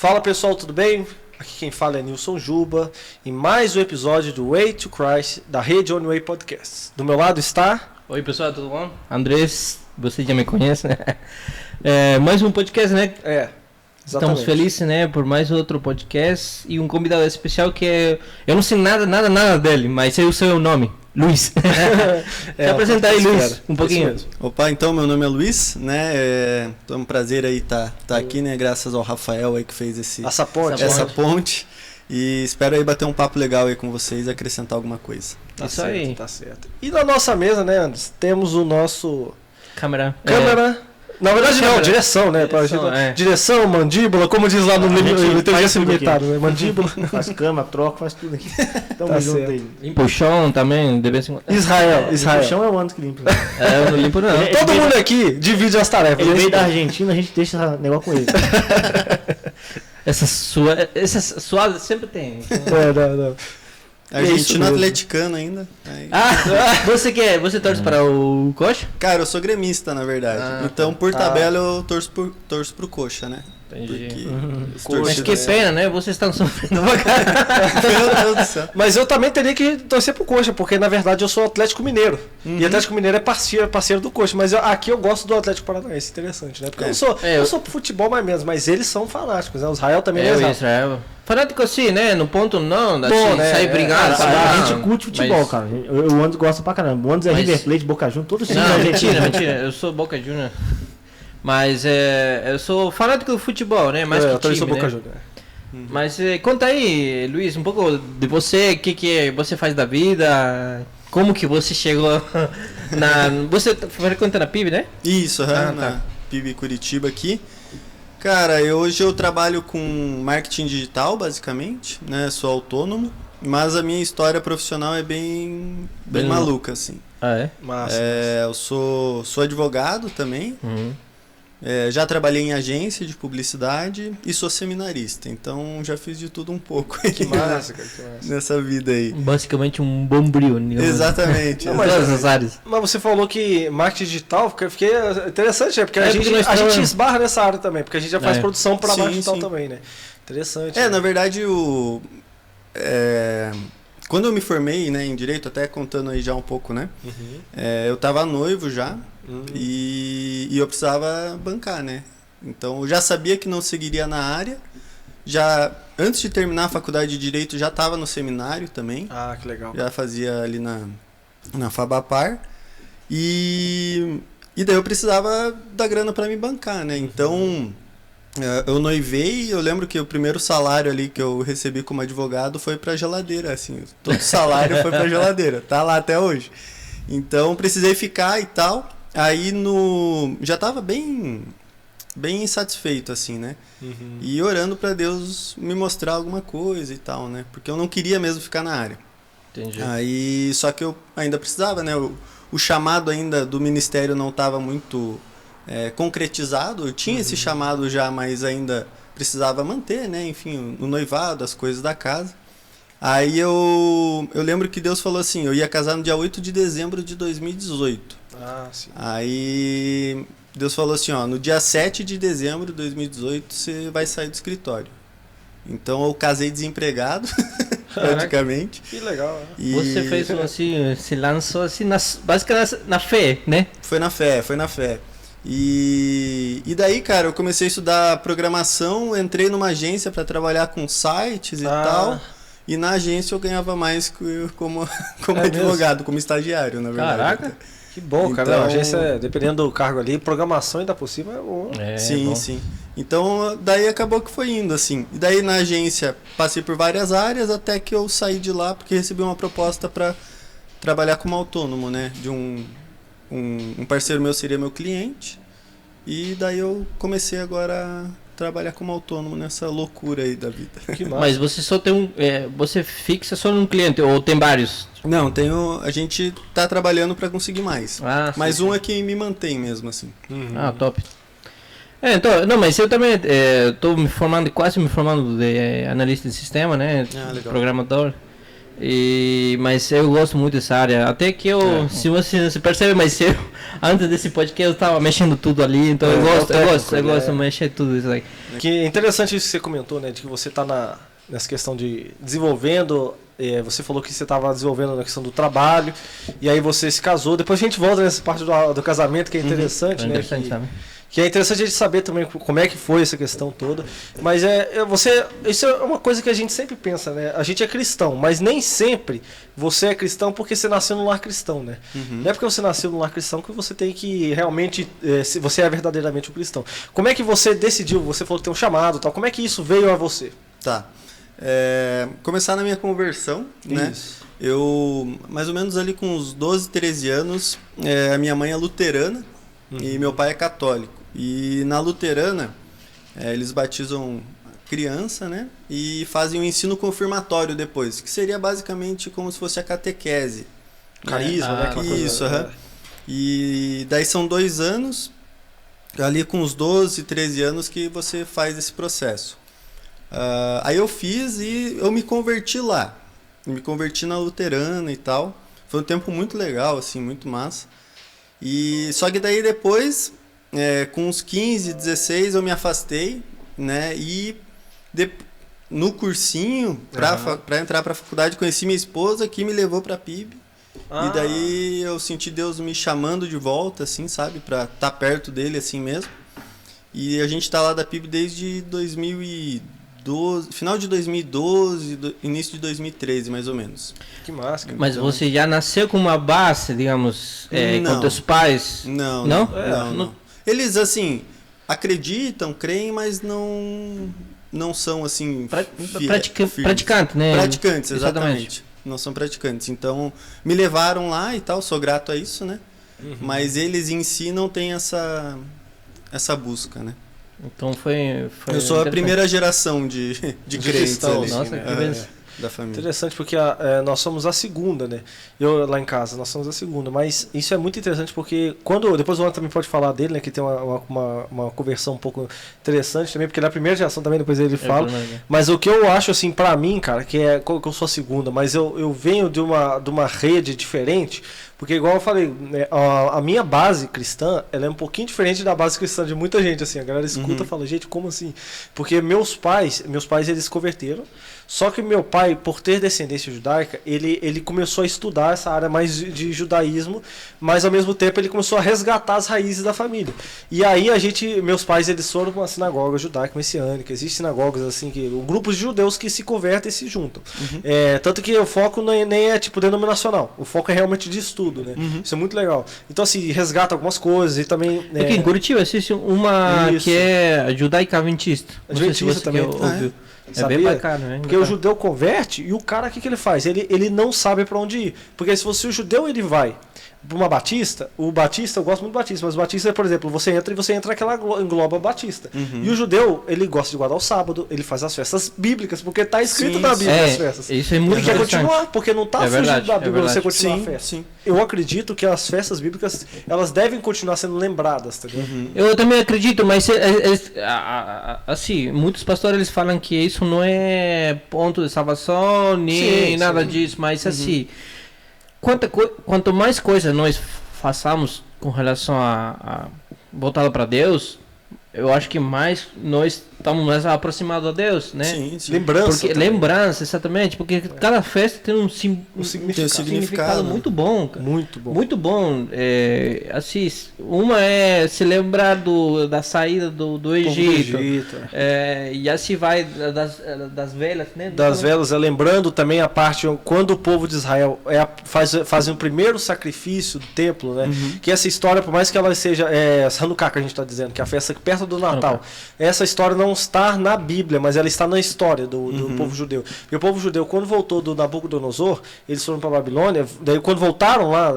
Fala pessoal, tudo bem? Aqui quem fala é Nilson Juba e mais um episódio do Way to Christ da rede On Way Podcasts. Do meu lado está... Oi pessoal, tudo bom? Andrés, você já me conhece, né? Mais um podcast, né? Exatamente. Estamos felizes, né, por mais outro podcast e um convidado especial que é... Eu não sei nada dele, mas eu sei o nome, Luiz. Se apresenta aí, Luiz, um pouquinho. Opa, então meu nome é Luiz, né? É um prazer aí tá aqui, né? Graças ao Rafael aí que fez essa ponte. E espero aí bater um papo legal aí com vocês e acrescentar alguma coisa. Tá Isso certo, aí. Tá certo. E na nossa mesa, né, Anderson, temos o nosso... Câmera. Na verdade não, direção, né? Direção, mandíbula, como diz lá no Inteligência Limitada, né? Mandíbula. Faz cama, troca, faz tudo aqui. Tamo junto aí. Limpa o chão também, deve ser... Israel. O chão é o Anderson que limpa. Eu não limpo não. Todo mundo aqui divide as tarefas. Ele veio da Argentina, a gente deixa esse negócio com ele. Essa suada sempre tem. Não. Argentino atleticano ainda. Aí. Você torce para o Coxa? Cara, eu sou gremista, na verdade. Então, por tabela, eu torço pro Coxa, né? Entendi. Mas que pena, né? Vocês estão sofrendo pra caralho. Meu Deus do céu. Mas eu também teria que torcer pro Coxa, porque na verdade eu sou Atlético Mineiro. E Atlético Mineiro é parceiro do Coxa. Mas aqui eu gosto do Atlético Paranaense, interessante, né? Porque eu sou pro futebol mais menos, mas eles são fanáticos, né? O Israel também é Israel. Fanático assim, né? No ponto não, assim, né? Sair brigando. A gente curte futebol, cara. O Anderson gosta pra caramba. O Anderson é River Plate, Boca Juniors, todos os times da Argentina. Mentira. Eu sou Boca Juniors. Mas eu sou fanático do futebol, né? Mais que time, sou Boca né? Juniors. Mas conta aí, Luiz, um pouco de você, o que você faz da vida, como que você chegou Você frequenta na PIB, né? Isso, na PIB Curitiba aqui. Cara, hoje eu trabalho com marketing digital, basicamente, né? Sou autônomo, mas a minha história profissional é bem maluca, assim. Ah, é? Massa. Eu sou advogado também. Já trabalhei em agência de publicidade e sou seminarista, então já fiz de tudo um pouco. Que massa, cara, que massa. Nessa vida aí. Basicamente um bombril. Exatamente. Mas você falou que marketing digital, fiquei interessante, né? Porque a gente esbarra nessa área também, porque a gente já faz produção para marketing digital também, né? Interessante. Na verdade, quando eu me formei, né, em Direito, até contando aí já um pouco, né? Eu tava noivo já. E eu precisava bancar, né? Então eu já sabia que não seguiria na área. Já antes de terminar a faculdade de Direito já estava no seminário também. Ah, que legal. Já fazia ali na Fabapar. E daí eu precisava da grana para me bancar, né? Então eu noivei. Eu lembro que o primeiro salário ali que eu recebi como advogado foi para geladeira, assim. Todo salário foi para geladeira. Tá lá até hoje. Então precisei ficar e tal. Aí já tava bem insatisfeito, assim, né? E orando para Deus me mostrar alguma coisa e tal, né? Porque eu não queria mesmo ficar na área. Entendi. Aí, só que eu ainda precisava, né? O chamado ainda do ministério não estava muito concretizado. Eu tinha esse chamado já, mas ainda precisava manter, né? Enfim, o noivado, as coisas da casa. Aí eu lembro que Deus falou assim, eu ia casar no dia 8 de dezembro de 2018. Ah, sim. Aí Deus falou assim, no dia 7 de dezembro de 2018 você vai sair do escritório. Então eu casei desempregado, praticamente. Que legal, né? E você fez assim, se lançou assim, basicamente na fé, né? Foi na fé. E daí, cara, eu comecei a estudar programação, entrei numa agência para trabalhar com sites e tal. E na agência eu ganhava mais como advogado, como estagiário, na verdade. Caraca! Que bom, cara. Então, a agência, dependendo do cargo ali, programação ainda por cima é bom. Sim. Então, daí acabou que foi indo, assim. E daí na agência passei por várias áreas até que eu saí de lá porque recebi uma proposta para trabalhar como autônomo, né? De um parceiro meu seria meu cliente. E daí eu comecei agora a trabalhar como autônomo nessa loucura aí da vida. Que massa. Mas você só tem você fixa só num cliente ou tem vários? Não, a gente tá trabalhando para conseguir mais. Mas um é que me mantém mesmo, assim. Top. Então, não, mas eu também estou quase me formando de analista de sistema, né? Legal. Programador. Mas eu gosto muito dessa área. Até que se você não se percebe, mas antes desse podcast eu tava mexendo tudo ali, então eu gosto de mexer tudo isso aí. Que é interessante isso que você comentou, né? De que você tá nessa questão de desenvolvendo. Você falou que você estava desenvolvendo na questão do trabalho, e aí você se casou. Depois a gente volta nessa parte do casamento, que é interessante, né? Que é interessante a gente saber também como é que foi essa questão toda. Mas isso é uma coisa que a gente sempre pensa, né? A gente é cristão, mas nem sempre você é cristão porque você nasceu num lar cristão, né? Não é porque você nasceu num lar cristão que você tem que realmente, você é verdadeiramente um cristão. Como é que você decidiu? Você falou que tem um chamado, tal. Como é que isso veio a você? Tá. Começar na minha conversão, né? Eu, mais ou menos ali com uns 12, 13 anos, a minha mãe é luterana e meu pai é católico. E na luterana, eles batizam a criança, né? E fazem um ensino confirmatório depois, que seria basicamente como se fosse a catequese. Carisma, né? Isso, E daí são 2 anos, ali com os 12, 13 anos que você faz esse processo. Aí eu fiz e eu me converti lá. Me converti na luterana e tal. Foi um tempo muito legal, assim, muito massa. Só que daí depois, com uns 15, 16, eu me afastei, né? E no cursinho, para entrar para a faculdade, conheci minha esposa, que me levou para a PIB. E daí eu senti Deus me chamando de volta, assim, sabe? Para estar perto dele, assim mesmo. E a gente tá lá da PIB desde 2012, final de 2012, início de 2013, mais ou menos. Que massa. Mas então, você já nasceu com uma base, digamos, com teus pais? Não. Eles, assim, acreditam, creem, mas não são, assim... Praticantes, né? Praticantes, exatamente. Não são praticantes. Então, me levaram lá e tal, sou grato a isso, né? Mas eles em si não têm essa busca, né? Então foi eu sou a primeira geração de crentes ali, nossa, da família. Interessante, porque nós somos a segunda, né? Eu lá em casa, nós somos a segunda. Mas isso é muito interessante porque depois o Ana também pode falar dele, né? Que tem uma conversão um pouco interessante também, porque na primeira geração também, depois ele fala. Mas o que eu acho, assim, pra mim, cara, que eu sou a segunda, mas eu venho de uma rede diferente. Porque igual eu falei, né, a minha base cristã, ela é um pouquinho diferente da base cristã de muita gente, assim. A galera escuta e fala, gente, como assim? Porque meus pais, eles se converteram. Só que meu pai, por ter descendência judaica, ele começou a estudar essa área mais de judaísmo, mas ao mesmo tempo ele começou a resgatar as raízes da família. E aí meus pais, eles foram para uma sinagoga judaica messiânica. Existem sinagogas assim, grupos de judeus que se convertem e se juntam. Tanto que o foco nem é tipo denominacional, o foco é realmente de estudo, né? Isso é muito legal. Então assim, resgata algumas coisas e também... Aqui em Curitiba existe uma que é judaica adventista. Adventista também. Ouviu. Sabia? Bem bacana, né? Porque o judeu converte e o cara, o que ele faz? Ele não sabe para onde ir. Porque se o judeu ele vai para uma batista, eu gosto muito do batista, mas o batista, por exemplo, você entra naquela engloba batista. E o judeu, ele gosta de guardar o sábado, ele faz as festas bíblicas, porque está escrito na Bíblia as festas. Isso é muito ele quer continuar, porque não está fugindo da Bíblia você continuar a festa. Sim. Eu acredito que as festas bíblicas, elas devem continuar sendo lembradas, tá ligado? Eu também acredito, mas assim, muitos pastores eles falam que isso não é ponto de salvação, nem nada disso, mas assim, quanto mais coisas nós façamos com relação a voltada para Deus, eu acho que mais nós estamos mais aproximados a Deus, né? Sim. Lembrança, exatamente, porque cada festa tem um significado muito bom, cara. Muito bom. Assim, uma é se lembrar da saída do Egito. E assim vai das velas, né? Das velas, lembrando também a parte quando o povo de Israel fazem o primeiro sacrifício do templo, né? Que essa história, por mais que ela seja Hanukkah, que a gente está dizendo, que é a festa perto do Natal, essa história não está na Bíblia, mas ela está na história do povo judeu. Porque o povo judeu, quando voltou do Nabucodonosor, eles foram para a Babilônia, daí quando voltaram lá,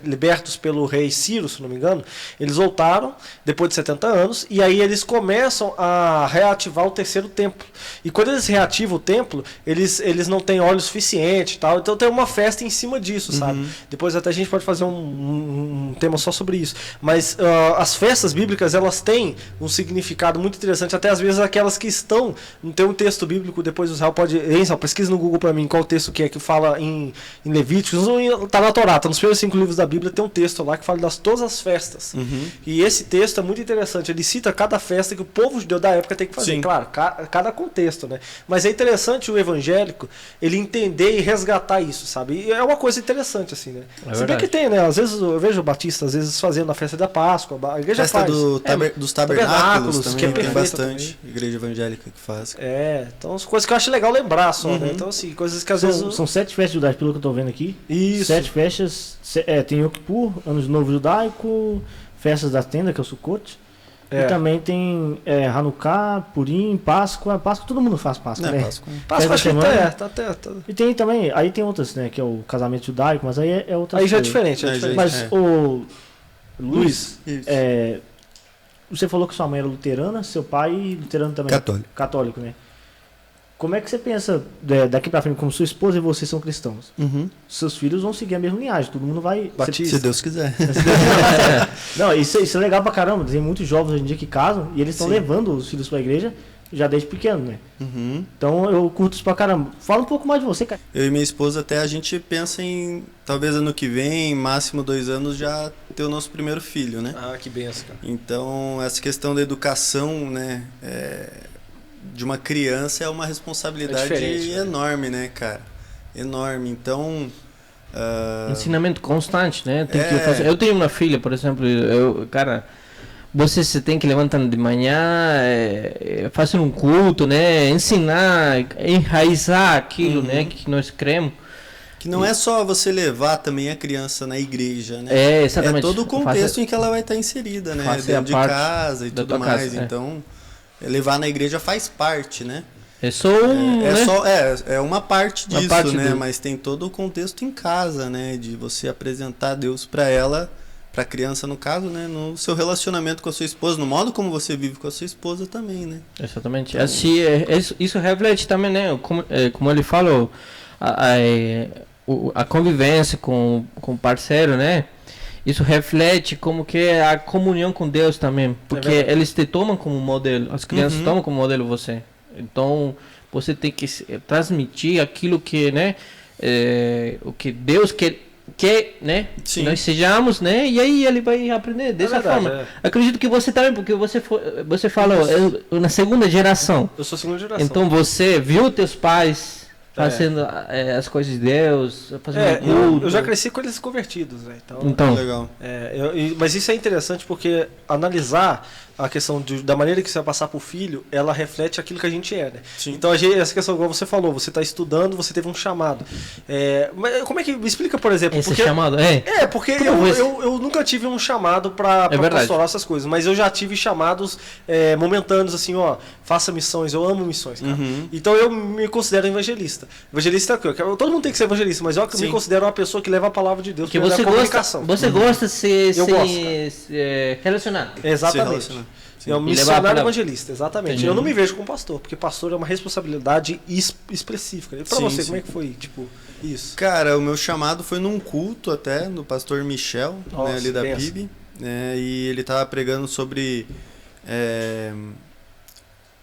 libertos pelo rei Ciro, se não me engano, eles voltaram, depois de 70 anos, e aí eles começam a reativar o terceiro templo. E quando eles reativam o templo, eles não têm óleo suficiente e tal, então tem uma festa em cima disso, sabe? Depois até a gente pode fazer um tema só sobre isso. Mas as festas bíblicas, elas têm um significado muito interessante, interessante, até às vezes aquelas que estão, não tem um texto bíblico, depois o Israel pode, pesquisa no Google para mim qual o texto que fala em Levíticos, tá na Torá, tá nos primeiros 5 livros da Bíblia, tem um texto lá que fala das todas as festas. E esse texto é muito interessante, ele cita cada festa que o povo judeu da época tem que fazer. Sim. Claro, cada contexto, né? Mas é interessante o evangélico, ele entender e resgatar isso, sabe? E é uma coisa interessante, assim, né? Se bem que tem, né? Às vezes eu vejo o Batista, às vezes fazendo a festa da Páscoa, a igreja festa faz. Dos tabernáculos também, que tem bastante também. Igreja evangélica que faz. Então são coisas que eu acho legal lembrar só, né? Então, assim, coisas que às vezes... São 7 festas judaicas, pelo que eu tô vendo aqui. Isso. 7 festas, tem Yom Kippur, Ano de Novo Judaico, festas da tenda, que é o Sukkot. E também tem Hanukkah, Purim, Páscoa. Páscoa, todo mundo faz Páscoa, né? Páscoa acho que tá. E tem também, aí tem outras, né? Que é o casamento judaico, mas aí é outra coisa. Aí já é diferente, Mas o Luiz, você falou que sua mãe era luterana, seu pai luterano também. Católico, né? Como é que você pensa daqui pra frente, como sua esposa e você são cristãos? Seus filhos vão seguir a mesma linhagem, todo mundo vai... Se Deus quiser. Não, isso é legal pra caramba. Tem muitos jovens hoje em dia que casam e eles estão levando os filhos pra igreja já desde pequeno, né? Então eu curto isso pra caramba. Fala um pouco mais de você, cara. Eu e minha esposa até a gente pensa em, talvez ano que vem, máximo 2 anos, já ter o nosso primeiro filho, né? Ah, que benção, cara. Então, essa questão da educação, né? De uma criança é uma responsabilidade enorme, né, cara? Enorme. Então... Ensinamento constante, né? Eu tenho uma filha, por exemplo, você tem que levantar de manhã, fazer um culto, né? Ensinar, enraizar aquilo, né? Que nós cremos. Que não é só você levar também a criança na igreja, né? Exatamente. É todo o contexto em que ela vai estar inserida, né? Dentro de casa e tudo mais. Então... levar na igreja faz parte, né? É uma parte disso, né? Mas tem todo o contexto em casa, né? De você apresentar Deus para ela, para a criança no caso, né? No seu relacionamento com a sua esposa, no modo como você vive com a sua esposa também, né? Exatamente. Então, assim, isso reflete também, né? Como ele falou, a convivência com o parceiro, né? Isso reflete como que é a comunhão com Deus também, porque eles te tomam como modelo, as crianças tomam como modelo você. Então, você tem que transmitir aquilo que, né, o que Deus quer, né, que nós sejamos, né, e aí ele vai aprender dessa forma. Acredito que você também, porque você falou, na segunda geração. Eu sou segunda geração. Então, você viu teus pais fazendo as coisas de Deus, fazendo eu já cresci com eles convertidos, né? Então legal. Mas isso é interessante porque analisar a questão da maneira que você vai passar pro filho, ela reflete aquilo que a gente é, né? Sim. Então essa questão, igual você falou, você está estudando, você teve um chamado. Mas como é que me explica, por exemplo? Esse chamado porque eu nunca tive um chamado para pastorar essas coisas, mas eu já tive chamados momentâneos, assim, faça missões, eu amo missões, cara. Então eu me considero evangelista. Evangelista é o quê? Todo mundo tem que ser evangelista, mas eu me considero uma pessoa que leva a palavra de Deus, que você comunicação. Você gosta de se relacionar. Exatamente. É um missionário evangelista, exatamente. Eu não me vejo como pastor, porque pastor é uma responsabilidade específica. E pra você, como é que foi, isso? Cara, o meu chamado foi num culto até, do pastor Michel, né, ali da PIB, né, e ele tava pregando sobre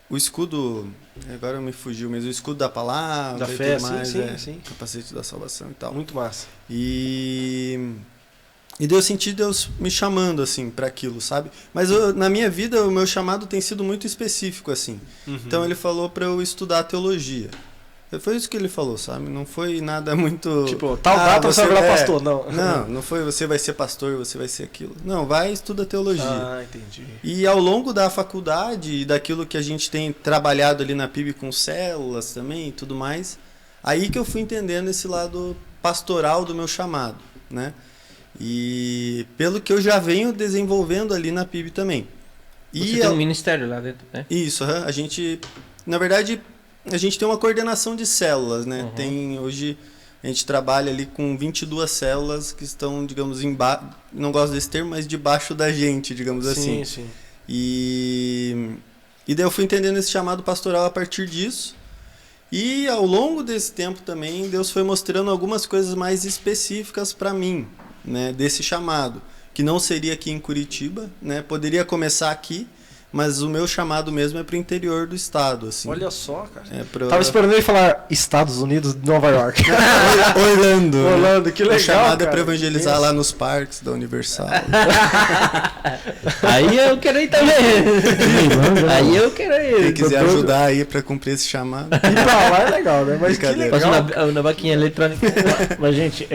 o escudo, agora me fugiu, mas o escudo da palavra, da fé, tudo mais, sim. Capacete da salvação e tal. Muito massa. E eu senti Deus me chamando, assim, para aquilo, sabe? Mas na minha vida, o meu chamado tem sido muito específico, assim. Então, ele falou para eu estudar teologia. Foi isso que ele falou, sabe? Não foi nada muito... Tipo, tal data você vai virar pastor, não. Não foi você vai ser pastor, você vai ser aquilo. Não, vai estudar teologia. Ah, entendi. E ao longo da faculdade e daquilo que a gente tem trabalhado ali na PIB com células também e tudo mais, aí que eu fui entendendo esse lado pastoral do meu chamado, né? E pelo que eu já venho desenvolvendo ali na PIB também. Você tem um ministério lá dentro, né? Isso, a gente, na verdade, a gente tem uma coordenação de células, né? Hoje a gente trabalha ali com 22 células que estão, digamos, não gosto desse termo, mas debaixo da gente, digamos assim. Sim. E daí eu fui entendendo esse chamado pastoral a partir disso. E ao longo desse tempo também, Deus foi mostrando algumas coisas mais específicas para mim, né, desse chamado, que não seria aqui em Curitiba, né, poderia começar aqui, mas o meu chamado mesmo é pro interior do estado, assim. Olha só, cara. Tava esperando ele falar Estados Unidos, Nova York. Orlando, que legal. O chamado é pra evangelizar lá nos parques da Universal. Aí eu quero ir também. Aí eu quero ir. Quem quiser ajudar aí pra cumprir esse chamado. E pra lá é legal, né? Mas que legal. Na vaquinha eletrônica. Mas, gente,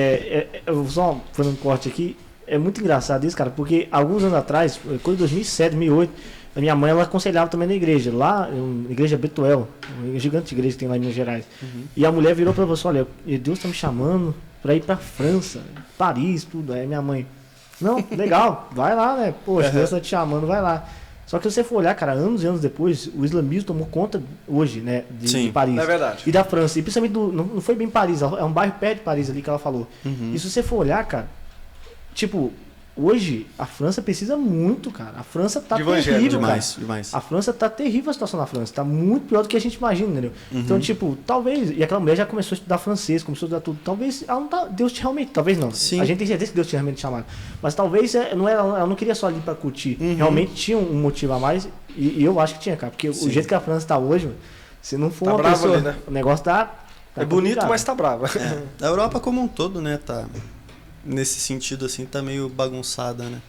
eu só fazendo um corte aqui. É muito engraçado isso, cara, porque alguns anos atrás, coisa de 2007, 2008, a minha mãe, ela aconselhava também na igreja, lá, na igreja Betuel, uma gigante igreja que tem lá em Minas Gerais. E a mulher virou pra você, olha, Deus tá me chamando pra ir pra França, Paris, tudo. Aí minha mãe, não, legal, vai lá, né? Poxa, Deus tá te chamando, vai lá. Só que se você for olhar, cara, anos e anos depois, o islamismo tomou conta hoje, né, de Paris. É verdade. E da França. E principalmente, não foi bem Paris, é um bairro perto de Paris ali que ela falou. E se você for olhar, cara, tipo, hoje a França precisa muito, cara. A França tá terrível, demais. A França tá terrível a situação na França. Tá muito pior do que a gente imagina, entendeu? Então, tipo, talvez... E aquela mulher já começou a estudar francês, começou a estudar tudo. Talvez ela não tá... Deus te realmente... Talvez não. Sim. A gente tem certeza que Deus tinha realmente chamado. Mas talvez ela não queria só ali pra curtir. Realmente tinha um motivo a mais. E eu acho que tinha, cara. Porque o jeito que a França tá hoje, mano, se não for uma pessoa... Ali, né? O negócio tá é bonito, mas tá brava. A Europa como um todo, né, tá... Nesse sentido, assim, tá meio bagunçada, né?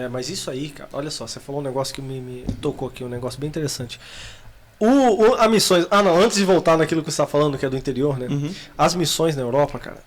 Mas isso aí, cara, olha só, você falou um negócio que me tocou aqui, um negócio bem interessante. A missões... antes de voltar naquilo que você está falando, que é do interior, né? As missões na Europa, cara,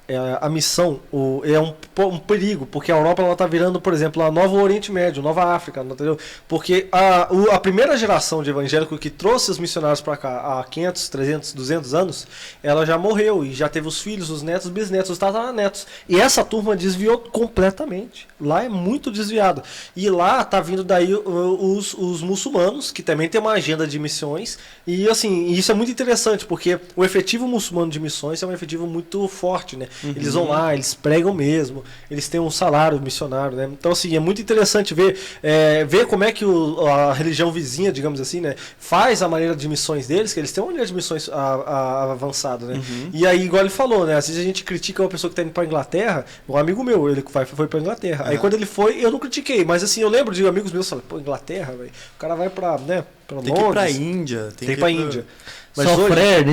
a missão é um perigo, porque a Europa ela tá virando, por exemplo, a Nova Oriente Médio, Nova África, entendeu? Porque a primeira geração de evangélico que trouxe os missionários para cá há 500, 300, 200 anos, ela já morreu e já teve os filhos, os netos, os bisnetos, os tataranetos. E essa turma desviou completamente. Lá é muito desviado. E lá tá vindo daí os muçulmanos, que também tem uma agenda de missões. E assim, isso é muito interessante, porque o efetivo muçulmano de missões é um efetivo muito forte, né? Eles vão lá, eles pregam mesmo, eles têm um salário missionário, né? Então assim, é muito interessante ver como é que a religião vizinha, digamos assim, né, faz a maneira de missões deles, que eles têm uma maneira de missões avançada, né? E aí, igual ele falou, né, às vezes a gente critica uma pessoa que tá indo pra Inglaterra, um amigo meu, ele foi pra Inglaterra. Aí quando ele foi, eu não critiquei, mas assim, eu lembro de amigos meus falando, pô, Inglaterra, velho, o cara vai pra, né, tem que ir pra Índia. Tem que ir pra Índia. Mas sofrer, né?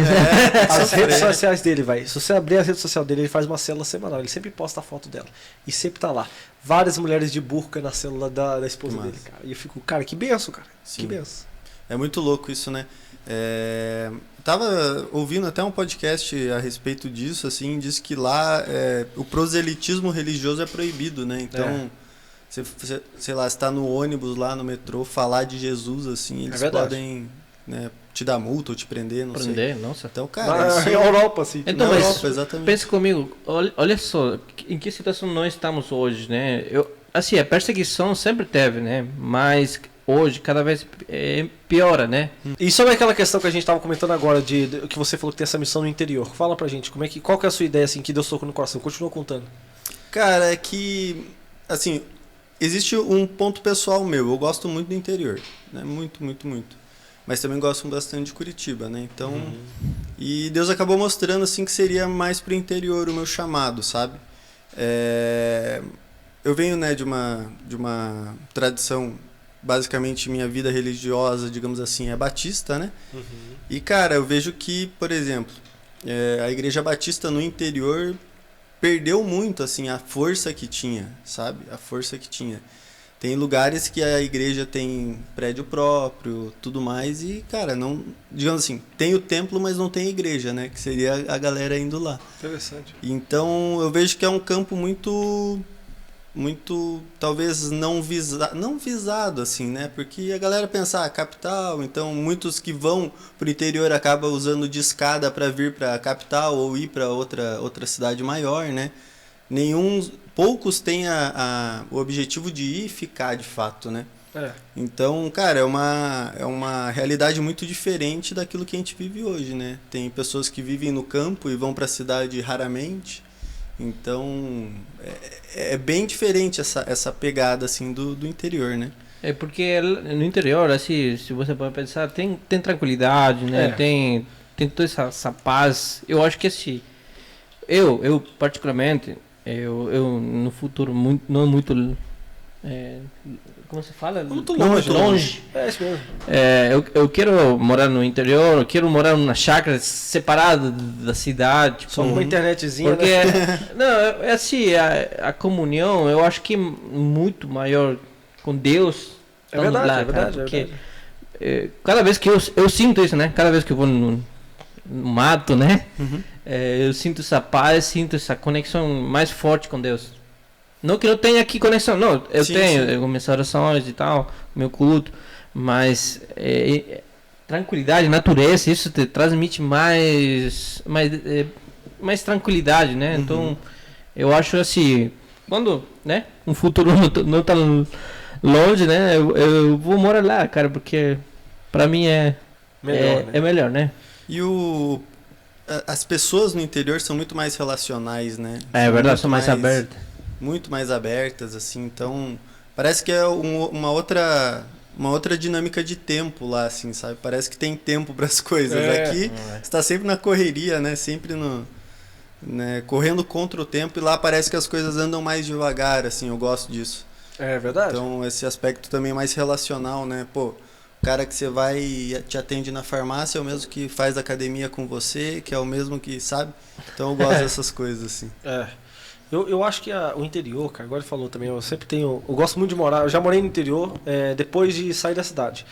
As redes sociais dele, vai. Se você abrir a rede social dele, ele faz uma célula semanal. Ele sempre posta a foto dela. E sempre tá lá. Várias mulheres de burca na célula da esposa dele, cara. E eu fico, cara, que benção, cara. Sim. Que benção. É muito louco isso, né? Tava ouvindo até um podcast a respeito disso, assim, diz que lá o proselitismo religioso é proibido, né? Então... Você, sei lá, você tá no ônibus lá no metrô, falar de Jesus, assim, eles podem, né, te dar multa ou te prender, não sei. Nossa. Então, cara... Na Europa, assim. Então, na Europa, exatamente. Pensa comigo, olha só, em que situação nós estamos hoje, né? Assim, a perseguição sempre teve, né? Mas hoje, cada vez piora, né? E sobre aquela questão que a gente estava comentando agora, de que você falou que tem essa missão no interior. Fala pra gente, qual que é a sua ideia, assim, que Deus tocou no coração? Continua contando. Cara, é que, assim... Existe um ponto pessoal meu, eu gosto muito do interior, né? Muito, muito, muito. Mas também gosto bastante de Curitiba, né? Então, e Deus acabou mostrando assim que seria mais pro interior o meu chamado, sabe? Eu venho, né, de uma tradição, basicamente minha vida religiosa, digamos assim, é batista, né? E cara, eu vejo que, por exemplo, a igreja batista no interior perdeu muito, assim, a força que tinha, sabe? A força que tinha. Tem lugares que a igreja tem prédio próprio, tudo mais, e, cara, não... Digamos assim, tem o templo, mas não tem igreja, né? Que seria a galera indo lá. Interessante. Então, eu vejo que é um campo muito, talvez, não visado, assim, né? Porque a galera pensa, capital, então muitos que vão pro interior acabam usando de escada para vir para a capital ou ir para outra cidade maior, né? Poucos têm o objetivo de ir e ficar de fato, né? Então, cara, é uma realidade muito diferente daquilo que a gente vive hoje, né? Tem pessoas que vivem no campo e vão para a cidade raramente. Então, é bem diferente essa pegada, assim, do interior, né? É porque no interior, assim, se você pode pensar, tem tranquilidade, né? Tem toda essa paz. Eu acho que, assim, eu particularmente, eu no futuro não muito como se fala? Muito longe. É isso mesmo. Eu quero morar no interior, eu quero morar numa chácara separada da cidade. Tipo, só uma internetzinha. Porque, não, é assim, a comunhão, eu acho que é muito maior com Deus. É verdade, lá, é verdade. Cara, porque cada vez que eu sinto isso, né? Cada vez que eu vou no mato, né? Eu sinto essa paz, sinto essa conexão mais forte com Deus. Não que eu tenha aqui conexão, não, eu tenho minhas orações e tal, meu culto, mas tranquilidade, natureza, isso te transmite mais tranquilidade, né? Então, eu acho assim, quando, né, um futuro não tá longe, né, eu vou morar lá, cara, porque pra mim é melhor, né? E as pessoas no interior são muito mais relacionais, né? É verdade, são mais abertas. Muito mais abertas, assim, então parece que é uma outra dinâmica de tempo lá, assim, sabe? Parece que tem tempo para as coisas. Aqui está sempre na correria, né? Sempre correndo contra o tempo, e lá parece que as coisas andam mais devagar, assim, eu gosto disso. É verdade. Então esse aspecto também mais relacional, né? Pô, o cara que você vai e te atende na farmácia é o mesmo que faz academia com você, que é o mesmo que, sabe? Então eu gosto dessas coisas, assim. Eu acho que o interior, cara, agora ele falou também, eu gosto muito de morar, eu já morei no interior depois de sair da cidade.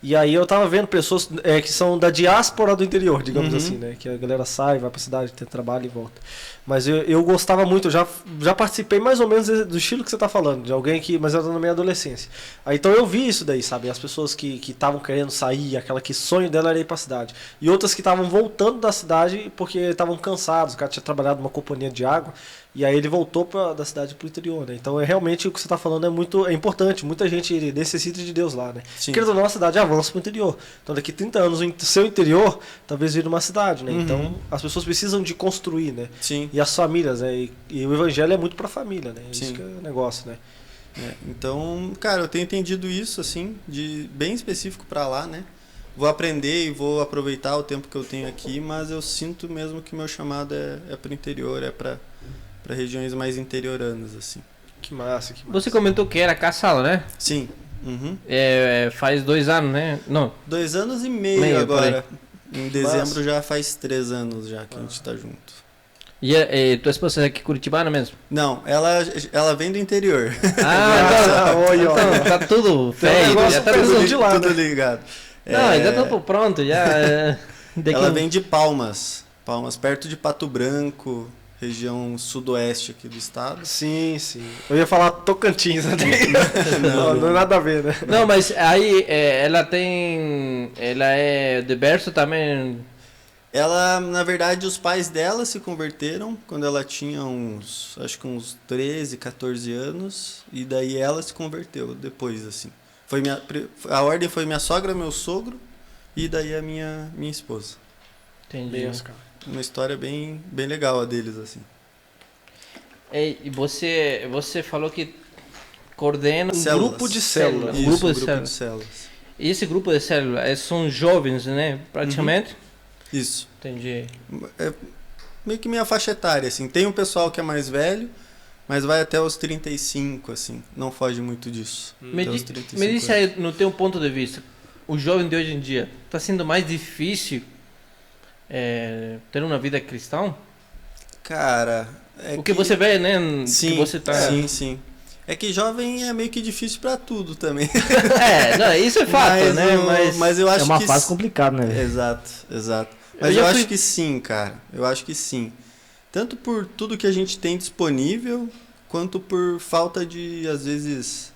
E aí eu tava vendo pessoas que são da diáspora do interior, digamos assim, né? Que a galera sai, vai pra cidade, tem trabalho e volta. Mas eu gostava muito, eu já participei mais ou menos do estilo que você tá falando, de alguém mas eu era na minha adolescência. Aí, então eu vi isso daí, sabe? As pessoas que estavam querendo sair, aquela que sonho dela era ir pra cidade. E outras que estavam voltando da cidade porque estavam cansados, o cara tinha trabalhado numa companhia de água. E aí ele voltou da cidade pro interior, né? Então realmente o que você está falando é importante. Muita gente necessita de Deus lá, né? Querendo ou não, a cidade avança pro interior. Então daqui 30 anos o seu interior talvez vire uma cidade, né? Então as pessoas precisam de construir, né? Sim. E as famílias, né? E o evangelho é muito pra família, né? Isso que é o negócio, né? Então, cara, eu tenho entendido isso, assim, bem específico para lá, né? Vou aprender e vou aproveitar o tempo que eu tenho aqui, mas eu sinto mesmo que meu chamado é pro interior, para regiões mais interioranas, assim. Que massa. Você comentou que era Caçala, né? Sim. Faz 2 anos, né? Não. 2 anos e meio agora. Em dezembro já faz 3 anos já que a gente tá junto. E tua esposa é aqui curitibana mesmo? Não, ela vem do interior. Então tá tudo feito, já tá tudo ligado. Não, ainda tô pronto, já. Ela vem de Palmas, perto de Pato Branco, região sudoeste aqui do estado. Sim. Eu ia falar Tocantins, não é nada a ver, né? Não, mas aí ela é de berço também. Ela, na verdade, os pais dela se converteram quando ela tinha acho que uns 13, 14 anos, e daí ela se converteu depois, assim. A ordem foi minha sogra, meu sogro, e daí a minha esposa. Entendi. Uma história bem legal a deles, assim. E você falou que coordena um grupo de células. Isso, grupo de células. E esse grupo de células são jovens, né? Praticamente? Isso. Entendi. É meio que minha faixa etária, assim. Tem um pessoal que é mais velho, mas vai até os 35, assim. Não foge muito disso. Me disse aí, no teu ponto de vista, o jovem de hoje em dia, está sendo mais difícil ter uma vida cristã? Cara... o que você vê, né? Sim, que você tá... sim. É que jovem é meio que difícil pra tudo também. Não, isso é fato, né? Mas eu acho que... É uma fase complicada, né? Exato. Mas eu acho que sim, cara. Eu acho que sim. Tanto por tudo que a gente tem disponível, quanto por falta de, às vezes,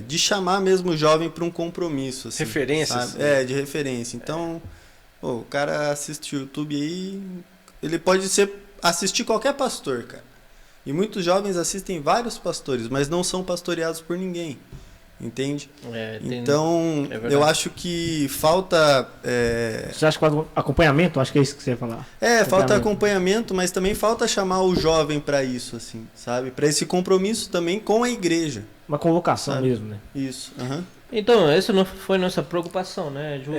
de chamar mesmo o jovem para um compromisso. Assim, referências. Sabe? De referência. Então, o cara assiste o YouTube aí, ele pode assistir qualquer pastor, cara. E muitos jovens assistem vários pastores, mas não são pastoreados por ninguém. Entende? Então, eu acho que falta... Você acha que acompanhamento? Acho que é isso que você ia falar. Falta acompanhamento, mas também falta chamar o jovem para isso, assim, sabe? Para esse compromisso também com a igreja. Uma convocação mesmo, né? Isso. Então, essa não foi nossa preocupação, né, João?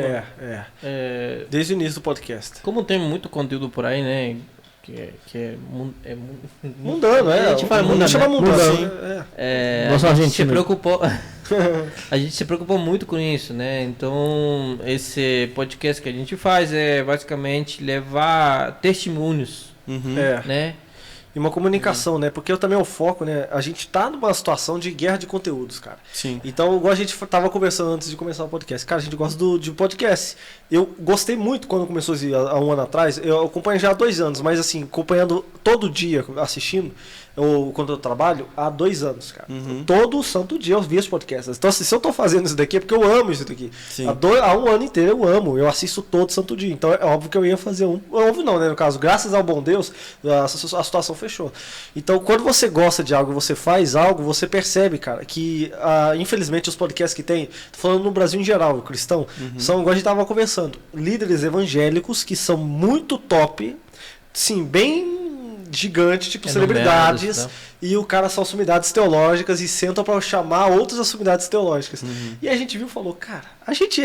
Desde o início do podcast. Como tem muito conteúdo por aí, né? que é mundano, a gente fala mundano, chama mundano. A gente se preocupou. A gente se preocupou muito com isso, né? Então, esse podcast que a gente faz é basicamente levar testemunhos, né? E uma comunicação, né? Porque eu também o foco, né? A gente tá numa situação de guerra de conteúdos, cara. Sim. Então, igual a gente tava conversando antes de começar o podcast. Cara, a gente gosta de podcast. Eu gostei muito quando começou há um ano atrás. Eu acompanho já há 2 anos, mas assim, acompanhando todo dia, assistindo, quando eu trabalho, há 2 anos, cara. Todo santo dia eu vi os podcasts. Então, assim, se eu tô fazendo isso daqui, é porque eu amo isso daqui. Há um ano inteiro eu amo. Eu assisto todo santo dia. Então, é óbvio que eu ia fazer um. Óbvio não, né? No caso, graças ao bom Deus, a situação fechou. Então, quando você gosta de algo, você faz algo, você percebe, cara, que infelizmente os podcasts que tem, tô falando no Brasil em geral, o cristão, são, igual a gente tava conversando, líderes evangélicos que são muito top, sim, bem gigante, tipo celebridades, tá? E o cara são sumidades teológicas e sentam para chamar outras sumidades teológicas. E a gente viu e falou, cara, a gente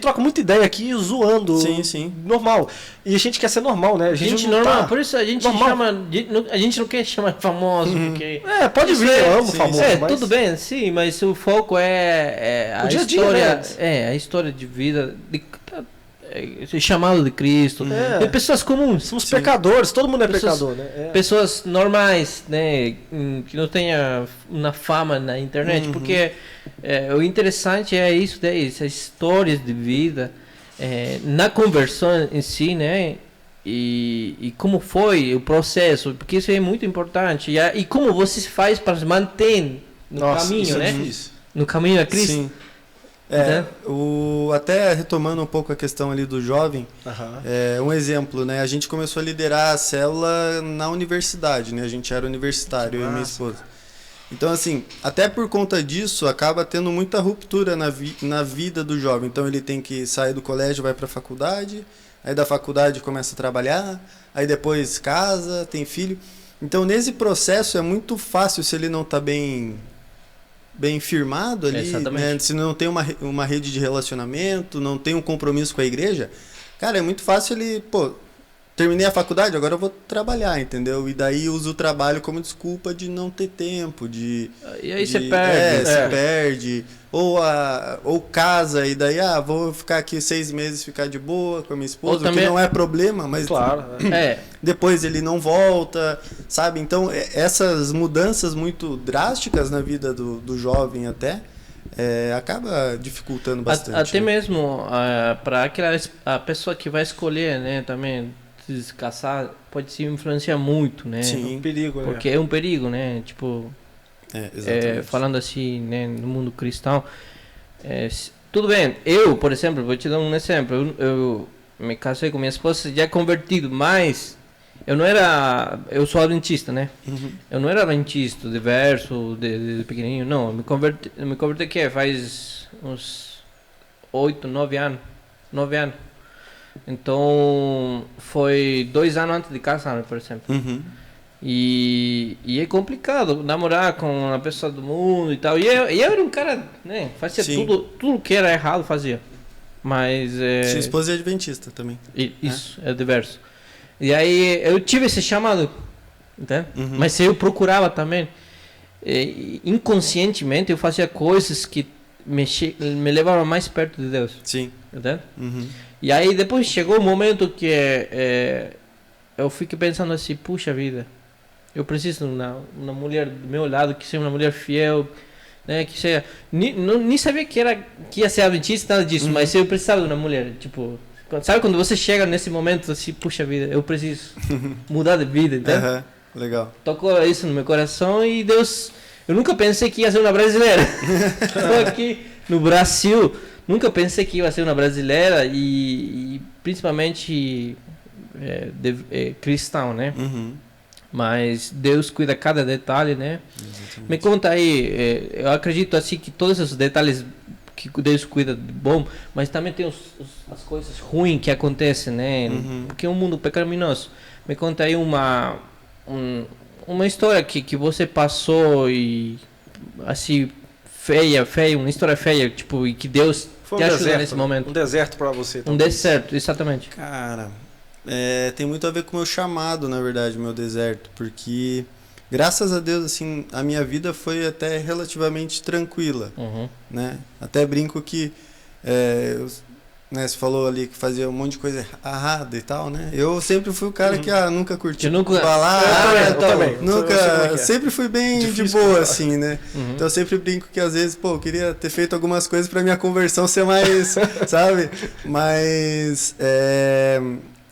troca muita ideia aqui zoando, sim. normal. E a gente quer ser normal, né? A gente normal, por isso a gente chama, a gente não quer chamar famoso, porque pode vir, eu amo famoso, mas... tudo bem, sim, mas o foco é a dia história, né? A história de vida chamado de Cristo, de pessoas comuns. Somos pecadores, todo mundo é pecador, né? Pessoas normais, né, que não tenha uma fama na internet, porque o interessante é isso daí, essas histórias de vida, na conversão em si, né, e como foi o processo, porque isso é muito importante, e como você faz para se manter no caminho, né? Difícil. No caminho a Cristo. Sim. Até retomando um pouco a questão ali do jovem, um exemplo, né? A gente começou a liderar a célula na universidade, né? A gente era universitário, eu e minha esposa. Então, assim, até por conta disso, acaba tendo muita ruptura na vida do jovem. Então, ele tem que sair do colégio, vai para a faculdade, aí da faculdade começa a trabalhar, aí depois casa, tem filho. Então, nesse processo é muito fácil, se ele não está bem firmado ali, né? Se não tem uma rede de relacionamento, não tem um compromisso com a igreja, cara, é muito fácil ele, terminei a faculdade, agora eu vou trabalhar, entendeu? E daí usa o trabalho como desculpa de não ter tempo, e aí você perde. Se perde. Ou casa, e daí, vou ficar aqui 6 meses, ficar de boa com a minha esposa, também... que não é problema, mas claro, depois ele não volta, sabe? Então, essas mudanças muito drásticas na vida do jovem até, acaba dificultando bastante. Até mesmo para a pessoa que vai escolher, né, também se casar, pode se influenciar muito, né? Sim. É um perigo, né? Porque é um perigo, né? Tipo, falando assim, né, no mundo cristão, tudo bem. Eu, por exemplo, vou te dar um exemplo. Eu me casei com minha esposa já convertido, mas eu sou adventista, né? Eu não era adventista de verso, de pequenininho, não. Eu me converti que faz uns 8, 9 anos. Então, foi 2 anos antes de casar, por exemplo. E é complicado namorar com uma pessoa do mundo e tal. E eu era um cara, né? Fazia tudo que era errado, fazia. Mas... Sua esposa é adventista também. Isso, é diverso. E aí eu tive esse chamado, entende? Mas eu procurava também. Inconscientemente eu fazia coisas que me levavam mais perto de Deus. Sim. Entende? E aí depois chegou o momento que eu fiquei pensando assim, puxa vida, eu preciso de uma mulher do meu lado, que seja uma mulher fiel, né, que seja... Nem sabia que ia ser adventista, nada disso, mas eu precisava de uma mulher, tipo... Sabe quando você chega nesse momento assim, puxa vida, eu preciso mudar de vida, entende? Legal. Tocou isso no meu coração e Deus... Eu nunca pensei que ia ser uma brasileira. Estou aqui no Brasil... Nunca pensei que ia ser uma brasileira e principalmente cristão, né? Mas Deus cuida de cada detalhe, né? Exatamente. Me conta aí, eu acredito assim que todos os detalhes que Deus cuida de bom, mas também tem as coisas ruins que acontecem, né? Porque é um mundo pecaminoso. Me conta aí uma história que você passou e assim feia, uma história feia, tipo, e que Deus te ajuda nesse momento. Um deserto para você. Um deserto, exatamente. Cara, tem muito a ver com o meu chamado, na verdade, o meu deserto, porque graças a Deus, assim, a minha vida foi até relativamente tranquila, né? Até brinco que né, você falou ali que fazia um monte de coisa errada e tal, né? Eu sempre fui o cara que nunca curtiu balada, sempre fui bem difícil, de boa, assim, né? Então eu sempre brinco que às vezes, eu queria ter feito algumas coisas pra minha conversão ser mais, sabe? Mas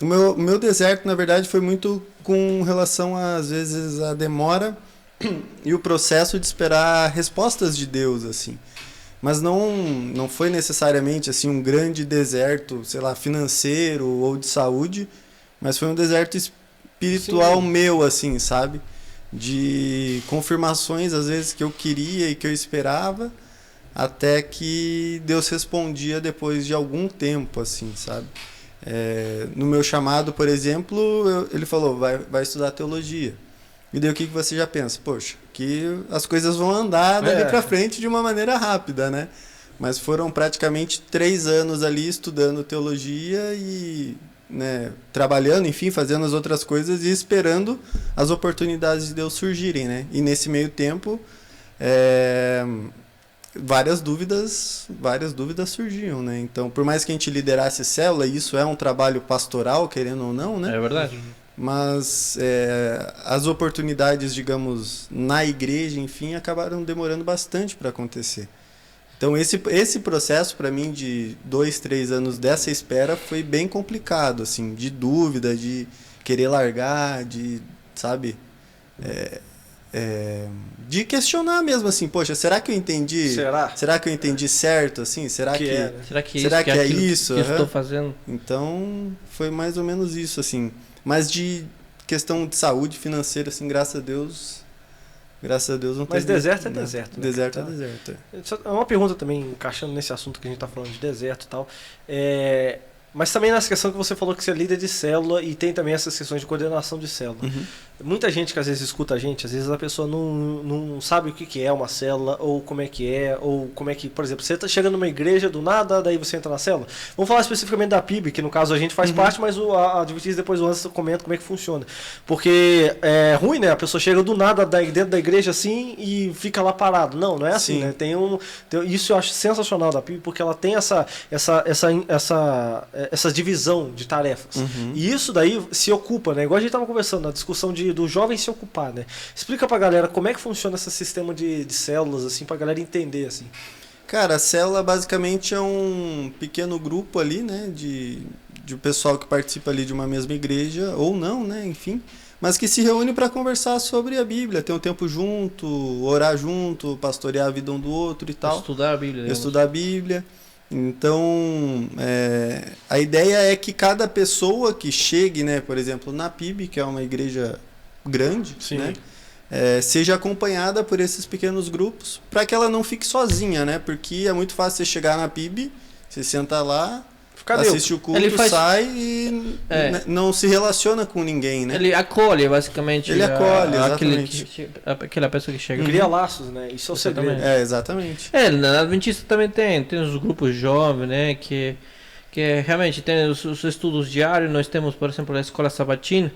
o meu deserto, na verdade, foi muito com relação, às vezes, à demora e o processo de esperar respostas de Deus, assim. Mas não foi necessariamente assim um grande deserto, sei lá, financeiro ou de saúde, mas foi um deserto espiritual meu, assim, sabe? De confirmações, às vezes, que eu queria e que eu esperava, até que Deus respondia depois de algum tempo, assim, sabe? No meu chamado, por exemplo, ele falou, vai estudar teologia. E daí o que você já pensa? Poxa, que as coisas vão andar dali pra frente de uma maneira rápida, né? Mas foram praticamente 3 anos ali estudando teologia e, né, trabalhando, enfim, fazendo as outras coisas e esperando as oportunidades de Deus surgirem, né? E nesse meio tempo, várias dúvidas surgiam, né? Então, por mais que a gente liderasse célula, e isso é um trabalho pastoral, querendo ou não, né? É verdade. Mas as oportunidades, digamos, na igreja, enfim, acabaram demorando bastante para acontecer. Então esse processo para mim de 2, 3 anos dessa espera foi bem complicado, assim, de dúvida, de querer largar, de, sabe, de questionar mesmo, assim, poxa, será que eu entendi? Será que eu entendi certo, assim? Será que é isso? Que eu estou fazendo? Então foi mais ou menos isso, assim. Mas de questão de saúde financeira, assim, graças a Deus não tem. Mas deserto é deserto, né? Deserto é deserto. É uma pergunta também, encaixando nesse assunto que a gente está falando de deserto e tal. Mas também nessa questão que você falou que você é líder de célula e tem também essas questões de coordenação de célula. Muita gente que às vezes escuta a gente, às vezes a pessoa não sabe o que é uma célula, ou como é que por exemplo, você tá chegando numa igreja do nada, daí você entra na célula. Vamos falar especificamente da PIB, que no caso a gente faz parte, mas a Adventista depois o Anderson comenta como é que funciona. Porque é ruim, né? A pessoa chega do nada dentro da igreja assim e fica lá parado. Não é assim, né? Isso eu acho sensacional da PIB, porque ela tem essa divisão de tarefas. E isso daí se ocupa, né? Igual a gente estava conversando na discussão do jovem se ocupar, né? Explica pra galera como é que funciona esse sistema de células, assim, pra galera entender, assim. Cara, a célula basicamente é um pequeno grupo ali, né? De pessoal que participa ali de uma mesma igreja, ou não, né? Enfim, mas que se reúne para conversar sobre a Bíblia, ter um tempo junto, orar junto, pastorear a vida um do outro e tal. Estudar a Bíblia. Então, a ideia é que cada pessoa que chegue, né, por exemplo, na PIB, que é uma igreja grande, né, seja acompanhada por esses pequenos grupos, para que ela não fique sozinha, né, porque é muito fácil você chegar na PIB, você senta lá, assiste o culto, sai e não se relaciona com ninguém, né? Ele acolhe, basicamente. Ele acolhe, exatamente. Aquela pessoa que chega. Cria laços, né? Isso é o segredo. Exatamente. Na Adventista também tem os grupos jovens, né? Que realmente tem os estudos diários. Nós temos, por exemplo, a Escola Sabatina,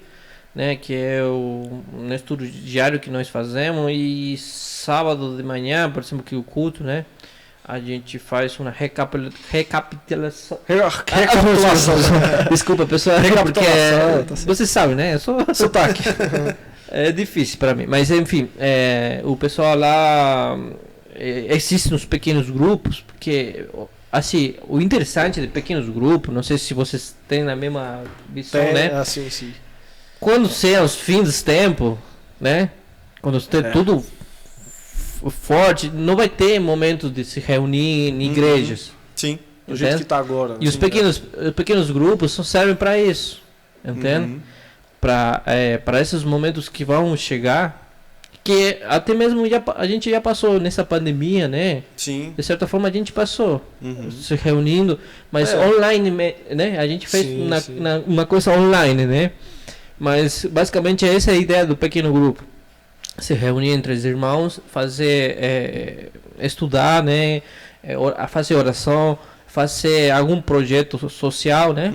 né? Que é um estudo diário que nós fazemos. E sábado de manhã, por exemplo, que o culto, né? A gente faz uma recapitulação. Desculpa, pessoal. Porque você sabe, né? Eu sou sotaque. É difícil para mim. Mas, enfim, o pessoal lá existe nos pequenos grupos, porque, assim, o interessante de pequenos grupos, não sei se vocês têm a mesma visão, né? Sim. Quando são os fins dos tempos, né? Quando tem tudo forte, não vai ter momento de se reunir em igrejas. Sim. Do jeito que está agora. E os pequenos grupos só servem para isso, entende? Para esses momentos que vão chegar, que até mesmo a gente já passou nessa pandemia, né? Sim. De certa forma a gente passou se reunindo, mas online, né? A gente fez uma coisa online, né? Mas basicamente essa é a ideia do pequeno grupo. Se reunir entre os irmãos, fazer estudar, né, fazer oração, fazer algum projeto social, né,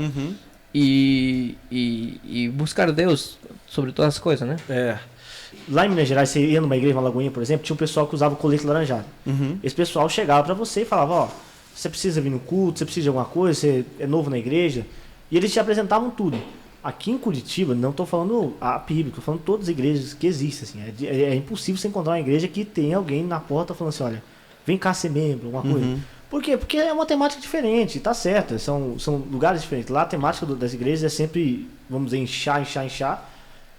e buscar Deus sobre todas as coisas, né? Lá em Minas Gerais, você ia numa igreja, uma Lagoinha, por exemplo, tinha um pessoal que usava colete laranjado. Esse pessoal chegava pra você e falava, ó, você precisa vir no culto, você precisa de alguma coisa, você é novo na igreja. E eles te apresentavam tudo. Aqui em Curitiba, não estou falando a PIB, estou falando todas as igrejas que existem. Assim, é impossível você encontrar uma igreja que tenha alguém na porta falando assim, olha, vem cá ser membro, alguma coisa. Por quê? Porque é uma temática diferente, tá certo, são lugares diferentes. Lá a temática das igrejas é sempre, vamos dizer, inchar.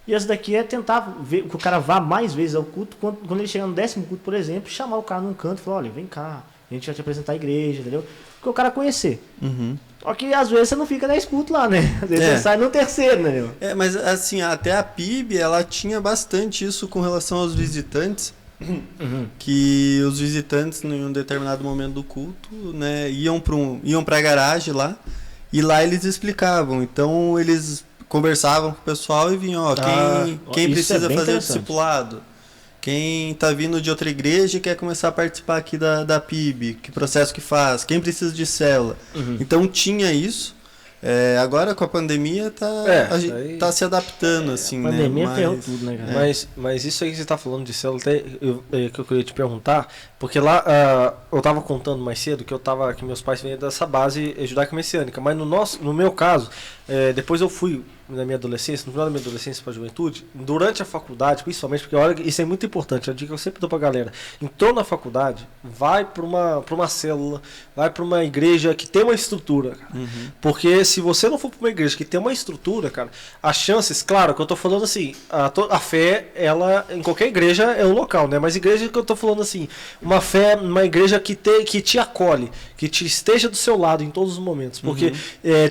E essa daqui é tentar ver que o cara vá mais vezes ao culto, quando ele chegar no 10º culto, por exemplo, chamar o cara num canto e falar, olha, vem cá, a gente vai te apresentar a igreja, entendeu? Porque o cara conhecer. Só que às vezes você não fica 10 cultos lá, né? Às vezes você sai no 3º, né? Mas assim, até a PIB, ela tinha bastante isso com relação aos visitantes. Que os visitantes, em um determinado momento do culto, né, iam pra garagem lá, e lá eles explicavam. Então eles conversavam com o pessoal e vinham, quem precisa fazer o discipulado, quem tá vindo de outra igreja e quer começar a participar aqui da PIB, que processo que faz, quem precisa de célula. Então tinha isso. Agora com a pandemia tá se adaptando, assim, a pandemia né? ferrou tudo, né, cara? Mas isso aí que você tá falando de célula, até que eu queria te perguntar, porque lá eu tava contando mais cedo que meus pais vêm dessa base judaico-messiânica, mas no meu caso, depois eu fui na minha adolescência, no final da minha adolescência para a juventude, durante a faculdade, principalmente, porque olha, isso é muito importante, a dica que eu sempre dou pra galera, entrou na faculdade, vai para uma célula, vai para uma igreja que tem uma estrutura, cara. Porque se você não for para uma igreja que tem uma estrutura, cara, as chances, claro, que eu tô falando assim, a fé, ela, em qualquer igreja é um local, né, mas igreja que eu tô falando assim, uma igreja que te acolhe, que te esteja do seu lado em todos os momentos, porque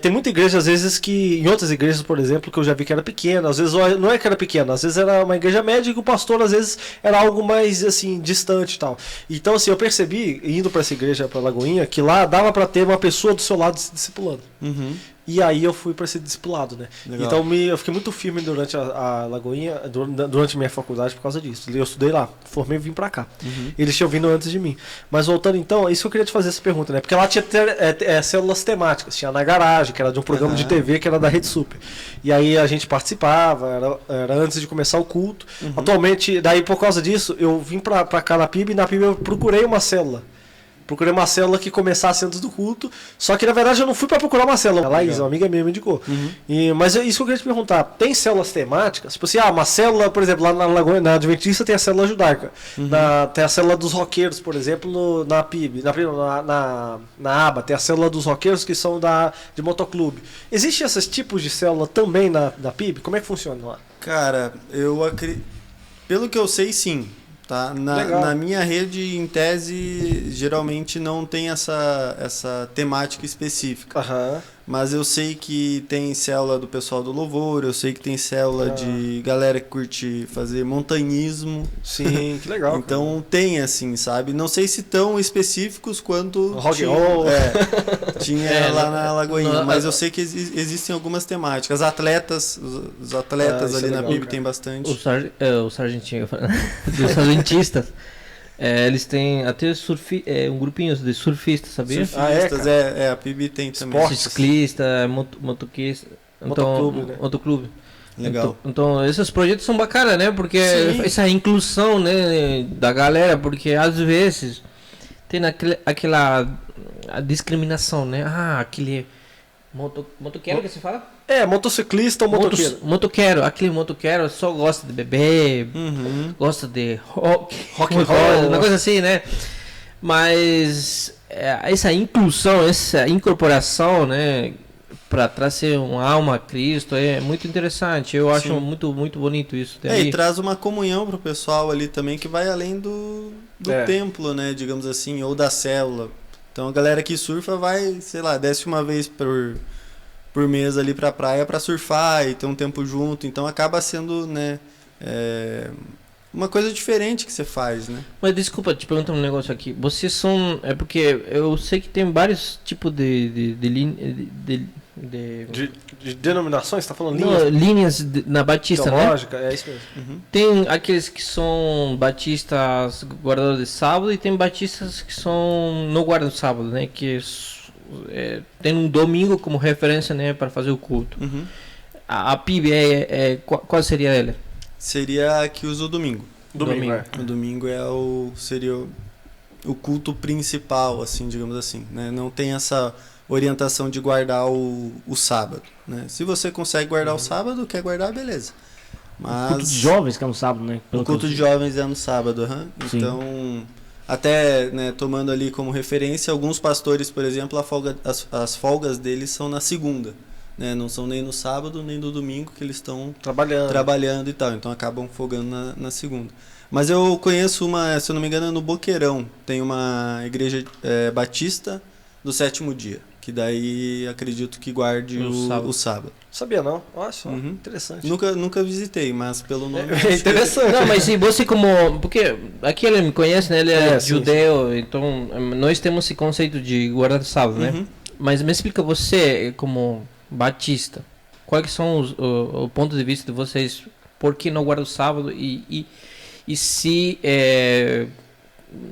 tem muita igreja, às vezes, que em outras igrejas, por exemplo, que eu já vi que era pequena, às vezes não é que era pequena, às vezes era uma igreja média e que o pastor, às vezes, era algo mais, assim, distante e tal. Então, assim, eu percebi, indo para essa igreja, para Lagoinha, que lá dava para ter uma pessoa do seu lado se discipulando. E aí eu fui para ser discipulado, né? Legal. Então eu fiquei muito firme durante a Lagoinha, durante a minha faculdade por causa disso. Eu estudei lá, formei e vim para cá. Eles tinham vindo antes de mim. Mas voltando então, isso que eu queria te fazer essa pergunta, né? Porque lá tinha células temáticas, tinha na garagem, que era de um programa de TV que era da Rede Super. E aí a gente participava, era antes de começar o culto. Atualmente, daí por causa disso, eu vim para cá na PIB, e na PIB eu procurei uma célula. Procurei uma célula que começasse antes do culto. Só que na verdade eu não fui para procurar uma célula. A Laís, uma amiga minha, me indicou. Mas isso que eu queria te perguntar: tem células temáticas? Tipo assim, uma célula, por exemplo, lá na Lagoa, na Adventista tem a célula judaica. Tem a célula dos roqueiros, por exemplo, na PIB. Na ABA, tem a célula dos roqueiros que são de motoclube. Existem esses tipos de célula também na PIB? Como é que funciona lá? Cara, pelo que eu sei, sim. Tá? Na minha rede, em tese, geralmente não tem essa temática específica. Mas eu sei que tem célula do pessoal do louvor, eu sei que tem célula de galera que curte fazer montanhismo. Sim, que legal. Então tem, assim, sabe? Não sei se tão específicos quanto rock tinha lá na Lagoinha, mas eu sei que existem algumas temáticas. Os atletas ali na PIB tem bastante. O sargentinho, dos sargentistas. Eles têm até um grupinho de surfistas, sabia? Surfistas, a PIB tem também. Ciclista, motoquista, motoclube. Legal. Então, esses projetos são bacanas, né? Porque essa inclusão, né, da galera, porque às vezes tem aquela discriminação, né? Aquele motoqueiro que se fala? Motociclista ou motoqueiro? Motoqueiro, aquele motoqueiro só gosta de beber, gosta de rock and roll, uma coisa assim, né? Mas essa inclusão, essa incorporação, né, para trazer uma alma a Cristo é muito interessante. Eu acho muito, muito bonito isso. E traz uma comunhão pro pessoal ali também que vai além do templo, né, digamos assim, ou da célula. Então a galera que surfa vai, sei lá, desce uma vez por mês ali pra praia pra surfar e ter um tempo junto. Então acaba sendo, né, uma coisa diferente que você faz, né? Mas desculpa, te perguntar um negócio aqui. Vocês são... porque eu sei que tem vários tipos de denominações? Você tá falando linhas? Linhas na Batista, teológica, né? É isso mesmo. Tem aqueles que são batistas guardadores de sábado e tem batistas que são não guardam sábado, né? Que tem um domingo como referência, né, para fazer o culto. A PIB qual seria ela? Seria a que usa o domingo. Domingo. O domingo seria o culto principal, assim, digamos assim, né? Não tem essa orientação de guardar o sábado, né? Se você consegue guardar o sábado, quer guardar, beleza. Mas o culto de jovens, que é no sábado, né? O culto de jovens é no sábado, Então, até, né, tomando ali como referência, alguns pastores, por exemplo, as folgas deles são na segunda, né? Não são nem no sábado, nem no domingo, que eles estão trabalhando e tal. Então acabam folgando na segunda. Mas eu conheço se eu não me engano, no Boqueirão, tem uma igreja batista do sétimo dia, que daí acredito que guarde o sábado. Sabia não? Nossa, interessante. Nunca visitei, mas pelo nome... É interessante. Não, mas se você porque aqui ele me conhece, né? Ele é judeu, sim. Então nós temos esse conceito de guardar o sábado, né? Mas me explica você, como batista, quais são o ponto de vista de vocês, por que não guarda o sábado e se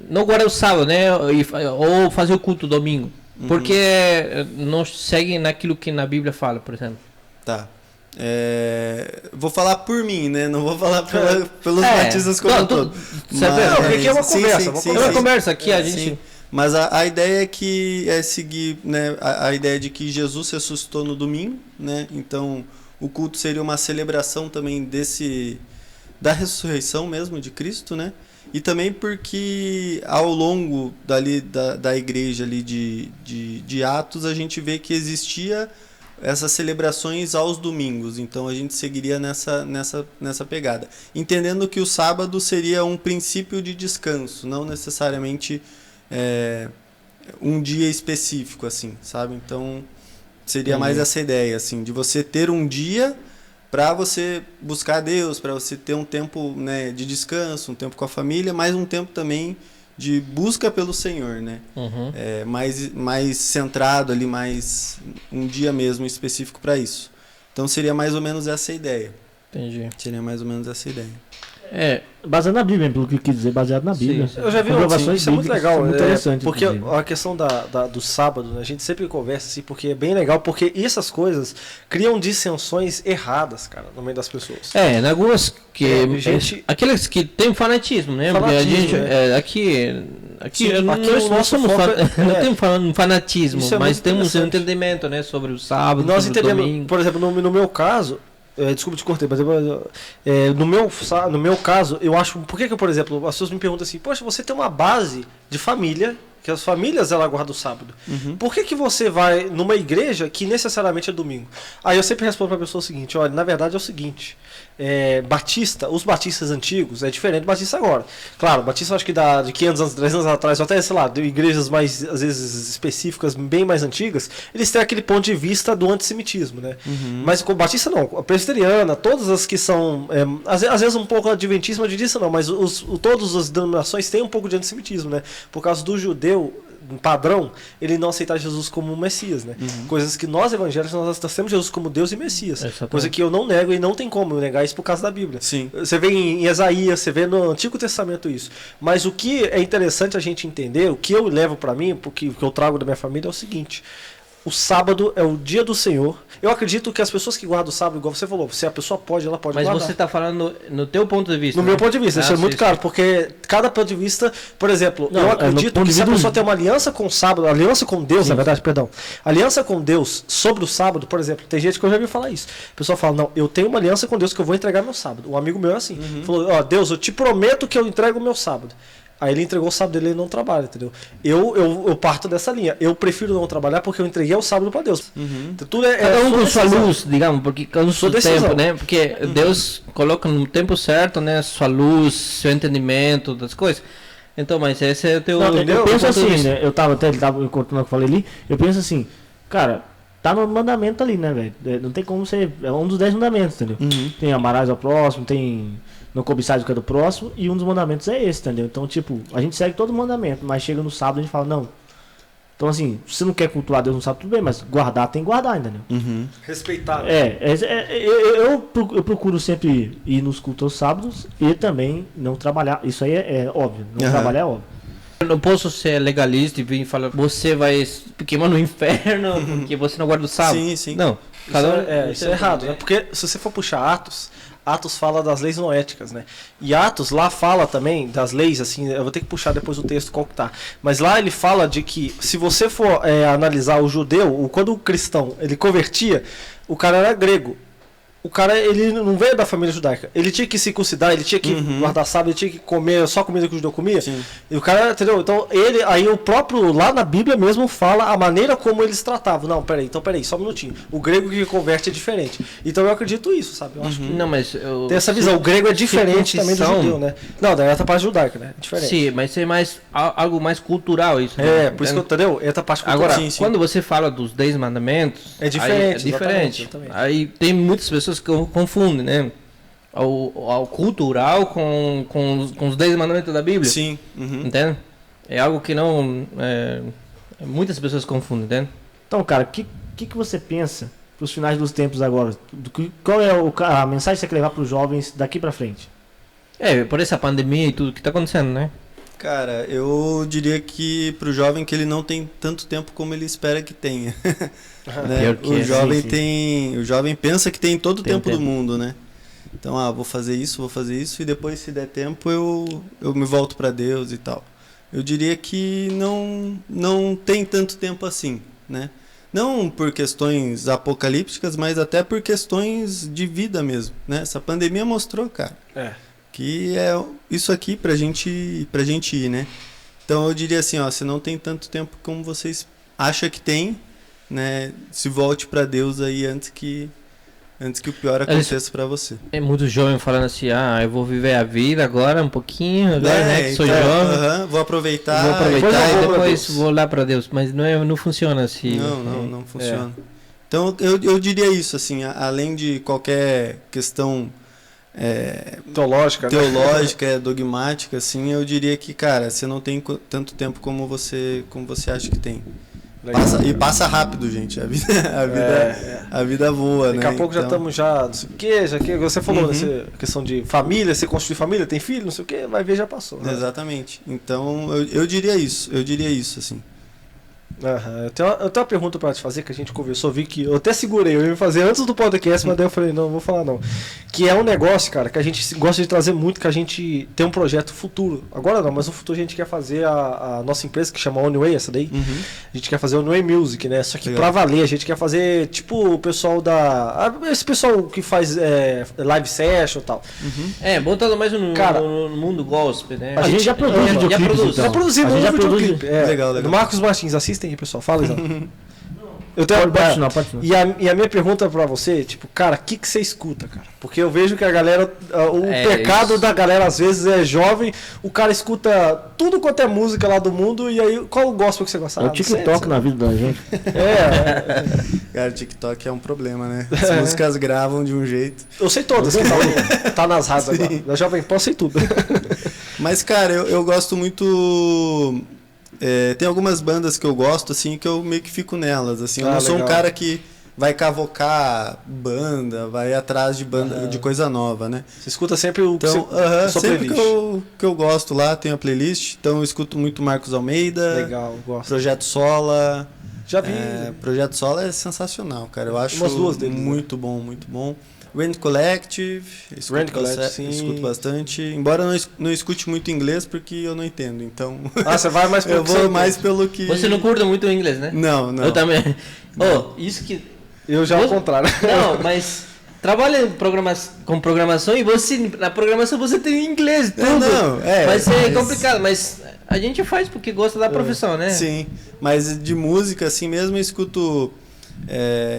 não guardar o sábado, né? Ou fazer o culto domingo. Porque não seguem naquilo que na Bíblia fala, por exemplo. Tá. Vou falar por mim, né? Não vou falar pelos batistas como um todo. Porque é uma conversa. É uma conversa aqui, a gente... Sim. Mas a ideia é seguir, né, a ideia de que Jesus ressuscitou no domingo, né? Então o culto seria uma celebração também da ressurreição mesmo de Cristo, né? E também porque ao longo da igreja ali de Atos a gente vê que existia essas celebrações aos domingos, então a gente seguiria nessa pegada, entendendo que o sábado seria um princípio de descanso, não necessariamente um dia específico, assim, sabe? Então seria mais essa ideia, assim, de você ter um dia para você buscar Deus, para você ter um tempo, né, de descanso, um tempo com a família, mas um tempo também de busca pelo Senhor, né? Mais centrado ali, mais um dia mesmo específico para isso. Então seria mais ou menos essa ideia. Entendi. Seria mais ou menos essa ideia. Baseado na Bíblia, pelo que eu quis dizer, baseado na Bíblia. Sim. Eu já vi isso é muito legal. Muito interessante. Porque a questão do sábado, né, a gente sempre conversa assim, porque é bem legal, porque essas coisas criam dissensões erradas, cara, no meio das pessoas. Em algumas aqueles que tem fanatismo, né? Porque a gente, aqui nós somos não estamos falando de fanatismo, mas temos um entendimento, né, sobre o sábado, nós sobre entendemos, o domingo. por exemplo, no meu caso, desculpa te cortei, mas no meu caso, eu acho... Por que, por exemplo, as pessoas me perguntam assim, poxa, você tem uma base de família, que as famílias ela guardam o sábado. Por que você vai numa igreja que necessariamente é domingo? Aí eu sempre respondo para a pessoa o seguinte, olha, na verdade é o seguinte, os batistas antigos é diferente do batista agora. Claro, o batista acho que de 500 anos, 300 anos atrás, ou até, sei lá, de igrejas mais, às vezes, específicas, bem mais antigas, eles têm aquele ponto de vista do antissemitismo, né? Mas com o batista não, a presbiteriana, todas as que são, às vezes um pouco adventismo, adventista não, mas todas as denominações têm um pouco de antissemitismo, né? Por causa do judeu padrão, ele não aceitar Jesus como Messias, né? Coisas que nós evangélicos nós temos Jesus como Deus e Messias. Exatamente. Coisa que eu não nego e não tem como eu negar isso por causa da Bíblia. Sim. Você vê em Isaías, você vê no Antigo Testamento isso. Mas o que é interessante a gente entender, o que eu levo para mim, porque o que eu trago da minha família é o seguinte: o sábado é o dia do Senhor. Eu acredito que as pessoas que guardam o sábado, igual você falou, se a pessoa pode, ela pode guardar. Mas você está falando no teu ponto de vista. No meu ponto de vista, isso é muito claro, porque cada ponto de vista, por exemplo, eu acredito que se a pessoa tem uma aliança com o sábado, aliança com Deus, na verdade, aliança com Deus sobre o sábado, por exemplo, tem gente que eu já vi falar isso. A pessoa fala, não, eu tenho uma aliança com Deus que eu vou entregar meu sábado. Um amigo meu é assim, falou, ó, Deus, eu te prometo que eu entrego o meu sábado. Aí ele entregou o sábado dele e ele não trabalha, entendeu? Eu parto dessa linha. Eu prefiro não trabalhar porque eu entreguei o sábado para Deus. Então, tudo cada um com sua luz, digamos, porque cada um com seu tempo, né? Porque Deus coloca no tempo certo, né? Sua luz, seu entendimento das coisas. Então, mas esse é o teu... Eu penso assim, né? Eu tava enquanto eu falei ali, eu penso assim, cara, tá no mandamento ali, né, velho? Não tem como ser... É um dos 10 mandamentos, entendeu? Tem amarás ao próximo, tem... Não cobiçar o que é do próximo, e um dos mandamentos é esse, entendeu? Então, tipo, a gente segue todo mandamento, mas chega no sábado e a gente fala, não. Então, assim, se você não quer cultuar Deus no sábado, tudo bem, mas guardar tem que guardar, entendeu? Respeitar. Eu procuro sempre ir nos cultos aos sábados e também não trabalhar. Isso aí é óbvio, não trabalhar é óbvio. Eu não posso ser legalista e vir falar, você vai queimar no inferno porque você não guarda o sábado. Sim, sim. Não. Isso é errado, né? Porque se você for puxar Atos fala das leis noéticas, né? E Atos lá fala também das leis, assim, eu vou ter que puxar depois o texto qual que tá. Mas lá ele fala de que se você for analisar o judeu, quando o cristão ele convertia, o cara era grego. O cara, ele não veio da família judaica. Ele tinha que circuncidar, ele tinha que guardar sábado, ele tinha que comer só comida que o judeu comia. Sim. E o cara, entendeu? Então, aí o próprio, lá na Bíblia mesmo, fala a maneira como eles tratavam. Não, peraí, só um minutinho. O grego que converte é diferente. Então eu acredito isso, sabe? Eu acho que não, mas tem essa visão. O grego é diferente também do judeu, né? Não, da outra parte judaica, né? É diferente. Sim, mas é mais algo mais cultural isso. Né? Por isso que eu, entendeu? Outra parte cultural. Agora, quando você fala dos 10 mandamentos, é diferente. É diferente. Exatamente. Aí tem muitas pessoas que confundem, né? Ao cultural com os 10 mandamentos da Bíblia. Sim. Entende? É algo que não... muitas pessoas confundem, entende? Então, cara, o que você pensa para os finais dos tempos agora? Qual é a mensagem que você quer levar para os jovens daqui para frente? Por essa pandemia e tudo que está acontecendo, né? Cara, eu diria que pro jovem que ele não tem tanto tempo como ele espera que tenha. Né? O jovem pensa que tem todo o tempo do mundo, né? Então, vou fazer isso e depois, se der tempo, eu me volto para Deus e tal. Eu diria que não tem tanto tempo assim, né? Não por questões apocalípticas, mas até por questões de vida mesmo, né? Essa pandemia mostrou, cara, que é isso aqui pra gente ir, né? Então eu diria assim, se não tem tanto tempo como vocês acham que tem, né? Se volte pra Deus aí antes que o pior aconteça pra você. É muito jovem falando assim, eu vou viver a vida agora um pouquinho, agora, né, que sou jovem. Vou aproveitar e depois vou lá pra Deus. Mas não funciona assim. Não funciona. Então eu diria isso, assim, além de qualquer questão teológica, dogmática, assim, eu diria que, cara, você não tem tanto tempo como você acha que tem. Passa rápido, gente. A vida voa, Daqui a pouco já estamos não sei o que, você falou nessa questão de família, você construir família, tem filho, não sei o que, vai ver, já passou. Né? Exatamente. Então, eu diria isso, assim. Eu tenho uma pergunta pra te fazer que a gente conversou, vi que eu até segurei, eu ia fazer antes do podcast, mas daí eu falei, não vou falar não. Que é um negócio, cara, que a gente gosta de trazer muito, que a gente tem um projeto futuro. Agora não, mas no futuro a gente quer fazer a nossa empresa, que chama Oneway, essa daí. A gente quer fazer o Oneway Music, né? Só que pra valer, a gente quer fazer, tipo, o pessoal esse pessoal que faz live session e tal. Botando mais no mundo gospel, né? A gente já produz videoclipes. Já produzimos um videoclipe. Legal. Do Marcos Martins, assistem aí, pessoal. Fala, Isão. Pode não. E a minha pergunta pra você, tipo, cara, o que você escuta, cara? Porque eu vejo que a galera, pecado da galera às vezes é jovem, o cara escuta tudo quanto é música lá do mundo, e aí qual o gospel que você gosta? É o TikTok na vida da gente. Cara, o TikTok é um problema, né? As músicas gravam de um jeito. Eu sei todas que tá nas rádios agora. Da Jovem Pan, eu sei tudo. Mas, cara, eu gosto muito... tem algumas bandas que eu gosto, assim, que eu meio que fico nelas, assim. Eu não sou um cara que vai cavocar banda, vai atrás de banda, de coisa nova, né? Você escuta sempre o sempre que eu gosto lá, tem a playlist. Então eu escuto muito Marcos Almeida. Legal, gosto. Projeto Sola. Já vi. Projeto Sola é sensacional, cara. Eu acho muito bom, muito bom. Rand Collective, escuto bastante. Embora eu não escute muito inglês, porque eu não entendo, então... você vai mais pelo eu vou mais pelo que... Você não curta muito o inglês, né? Não. Eu também. Isso que... Eu já ao contrário. Não, mas... Trabalha com programação e na programação você tem inglês, tudo. Mas é complicado, mas a gente faz porque gosta da profissão, né? Sim, mas de música assim mesmo eu escuto...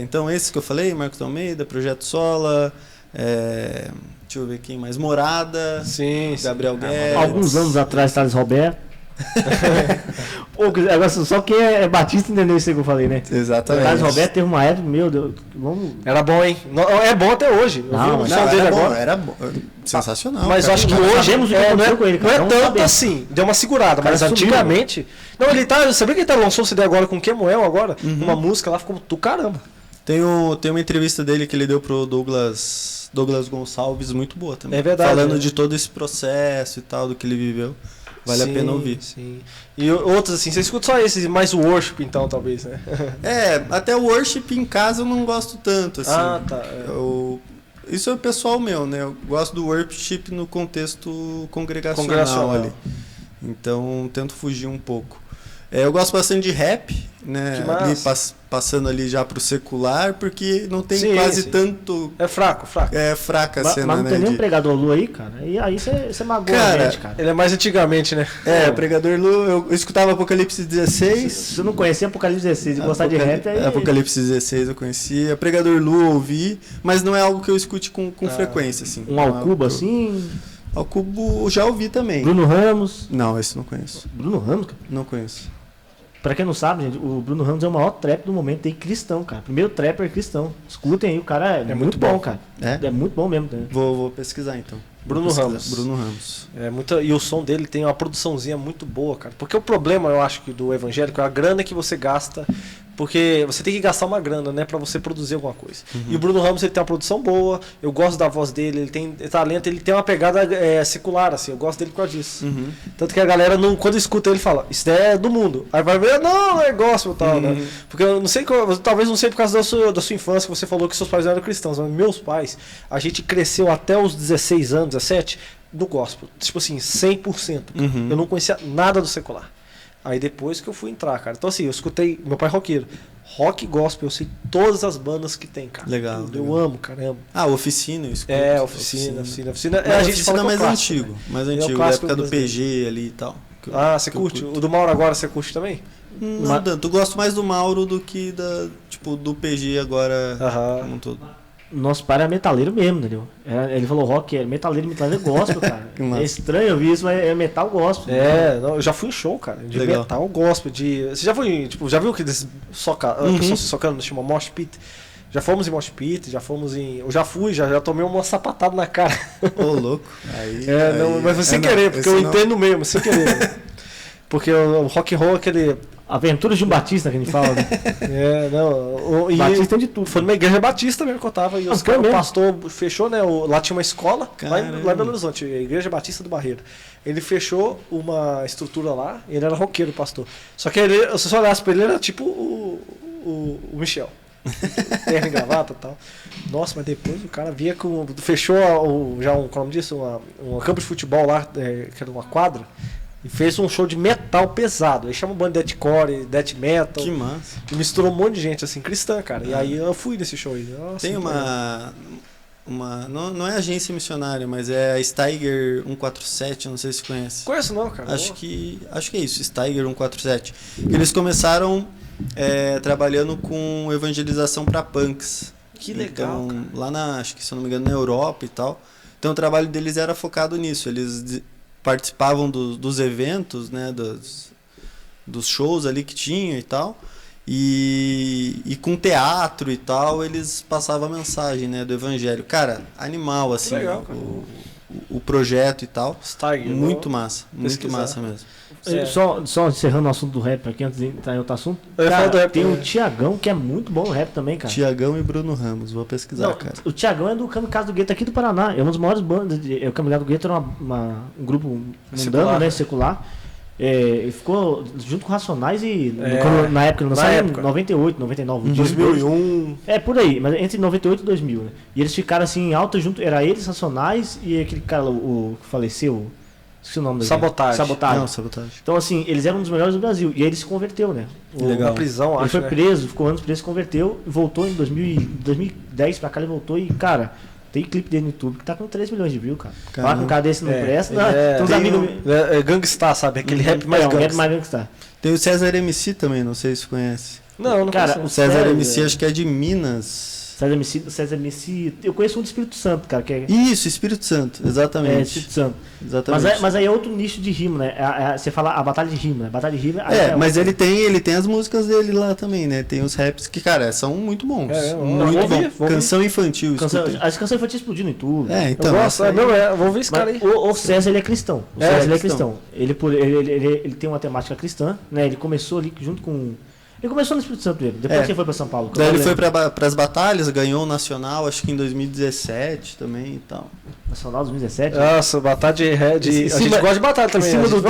então esse que eu falei, Marcos Almeida, Projeto Sola, deixa eu ver quem mais, Morada, Gabriel Guedes. Alguns anos atrás, Thales Roberto. Agora só quem é batista entendeu isso que eu falei, né? Exatamente. Thales Roberto teve uma época, meu Deus, era bom, hein? É bom até hoje. Era bom, sensacional. Mas cara. acho que hoje não é tanto assim, deu uma segurada, mas antigamente. Não, ele sabia que ele lançou o CD agora com o Kemuel agora? Uma música lá ficou do caramba. Tem uma entrevista dele que ele deu pro Douglas Gonçalves, muito boa também. É verdade. Falando de todo esse processo e tal, do que ele viveu. Vale a pena ouvir. Sim. E outros, assim, você escuta só esses, mais o worship, então, talvez, né? Até o worship em casa eu não gosto tanto, assim. Tá. Isso é o pessoal meu, né? Eu gosto do worship no contexto congregacional ali. Então, tento fugir um pouco. Eu gosto bastante de rap, né? Ali, passando ali já pro secular, porque não tem quase tanto... É fraco. É fraca a cena, mas não né? tem nenhum pregador Lu aí, cara. E aí você magoa a gente, cara. Ele é mais antigamente, né? Pregador Lu, eu escutava Apocalipse 16. Se eu não conhecia Apocalipse 16 e gostar de rap, aí... Apocalipse 16 eu conhecia. Pregador Lu eu ouvi, mas não é algo que eu escute com frequência, assim. Um Alcubo, assim... Alcubo já ouvi também. Bruno Ramos? Não, esse não conheço. Bruno Ramos, cara? Não conheço. Pra quem não sabe, gente, o Bruno Ramos é o maior trap do momento, tem cristão, cara. Primeiro trapper cristão. Escutem aí, o cara é muito bom, cara. É muito bom mesmo. Né? Vou pesquisar então. Bruno Ramos. E o som dele tem uma produçãozinha muito boa, cara. Porque o problema, eu acho, do evangélico é a grana que você gasta. Porque você tem que gastar uma grana, né, pra você produzir alguma coisa. E o Bruno Ramos, ele tem uma produção boa, eu gosto da voz dele, ele tem talento, ele tem uma pegada secular, assim, eu gosto dele por causa disso. Tanto que a galera, quando escuta ele, fala, isso é do mundo. Aí vai ver, não é gospel e tal, né? Porque eu não sei, talvez não sei por causa da sua infância, que você falou que seus pais não eram cristãos, mas meus pais, a gente cresceu até os 16 anos, 17, do gospel. Tipo assim, 100%. Eu não conhecia nada do secular. Aí depois que eu fui entrar, cara. Então assim, eu escutei... Meu pai é roqueiro. Rock gospel, eu sei todas as bandas que tem, cara. Legal. Eu amo, caramba. Oficina, eu escuto. Oficina. A gente fala mais clássico, antigo. Né? Mais antigo, da época do PG ali e tal. Você curte? O do Mauro agora você curte também? Não tanto. Eu gosto mais do Mauro do que do PG agora como um todo. Nosso pai era metaleiro mesmo, entendeu? Ele falou rock, metaleiro gospel, cara. É estranho eu vi isso, mas é metal gospel. Eu já fui em show, cara, de metal gospel. Você já foi, já viu que desses pessoas se socando, chama Mosh Pit? Já fomos em Mosh Pit, eu já fui, já tomei uma sapatada na cara. Ô, louco. Mas foi sem querer, porque eu entendo mesmo, sem querer. Porque o rock and roll, aquele... Aventuras de um Batista que a gente fala, né? Batista tem de tudo. Foi numa igreja batista mesmo que eu tava. E o pastor fechou, né? Lá tinha uma escola, lá em Belo Horizonte, a Igreja Batista do Barreiro. Ele fechou uma estrutura lá, e ele era roqueiro, o pastor. Só que se você olhasse pra ele, ele era tipo o Michel. Terno e gravata e tal. Nossa, mas depois o cara via que fechou como disse, um campo de futebol lá, que era uma quadra. E fez um show de metal pesado. Aí chama o bando de deathcore, death metal. Que massa. E misturou um monte de gente, assim, cristã, cara. E aí eu fui nesse show aí. Nossa, tem não é agência missionária, mas é a Steiger 147, não sei se você conhece. Conheço não, cara. Acho que é isso, Steiger 147. Eles começaram trabalhando com evangelização para punks. Que legal, então, lá acho que se eu não me engano, na Europa e tal. Então o trabalho deles era focado nisso. Eles participavam dos eventos, né, dos shows ali que tinha e tal, e com teatro e tal, eles passavam a mensagem, né, do evangelho. Cara, animal, assim, legal, o projeto e tal. Muito massa, muito massa mesmo. Só encerrando o assunto do rap aqui, antes de entrar em outro assunto. Cara, tem o Tiagão, que é muito bom no rap também, cara. Tiagão e Bruno Ramos, vou pesquisar, cara. O Tiagão é do Kamikaze do Gueto aqui do Paraná. É uma das maiores bandas. O Kamikaze do Gueto era um grupo mundano, né, secular. Ele ficou junto com Racionais na época, em 98, 99. 2001. Por aí, mas entre 98 e 2000, né? E eles ficaram assim em alta junto, era eles, Racionais e aquele cara, o que faleceu. Esqueci o nome dele. Sabotagem. Então, assim, eles eram um dos melhores do Brasil. E aí ele se converteu, né? Legal. Na prisão, ele foi preso, ficou anos preso, se converteu, voltou em 2010 pra cá, ele voltou e, cara, tem clipe dele no YouTube que tá com 3 milhões de views, cara. Fala com um cara desse não presta. Tem uns amigos. Gangstar, sabe? Aquele rap mais gangstar. Tem o César MC também, não sei se você conhece. Não cara, o César MC acho que é de Minas. César MC, eu conheço um do Espírito Santo, cara. Que Isso, Espírito Santo, exatamente. Espírito Santo. Exatamente. Mas aí é outro nicho de rima, né? Você fala a batalha de rima, né? Batalha de rima. Mas ele tem as músicas dele lá também, né? Tem os raps que, cara, são muito bons. Muito bom. Canção infantil. As canções infantis explodindo em tudo. Então. Vou ver esse cara aí. O César, ele é cristão. Ele é cristão. Ele tem uma temática cristã, né? Ele começou ali junto com... Ele começou no Espírito Santo mesmo, depois que ele foi pra São Paulo. Daí ele foi para as batalhas, ganhou o Nacional, acho que em 2017 também e tal. Nacional 2017? Nossa, batalha de Red. A gente gosta de batalha também. Em cima do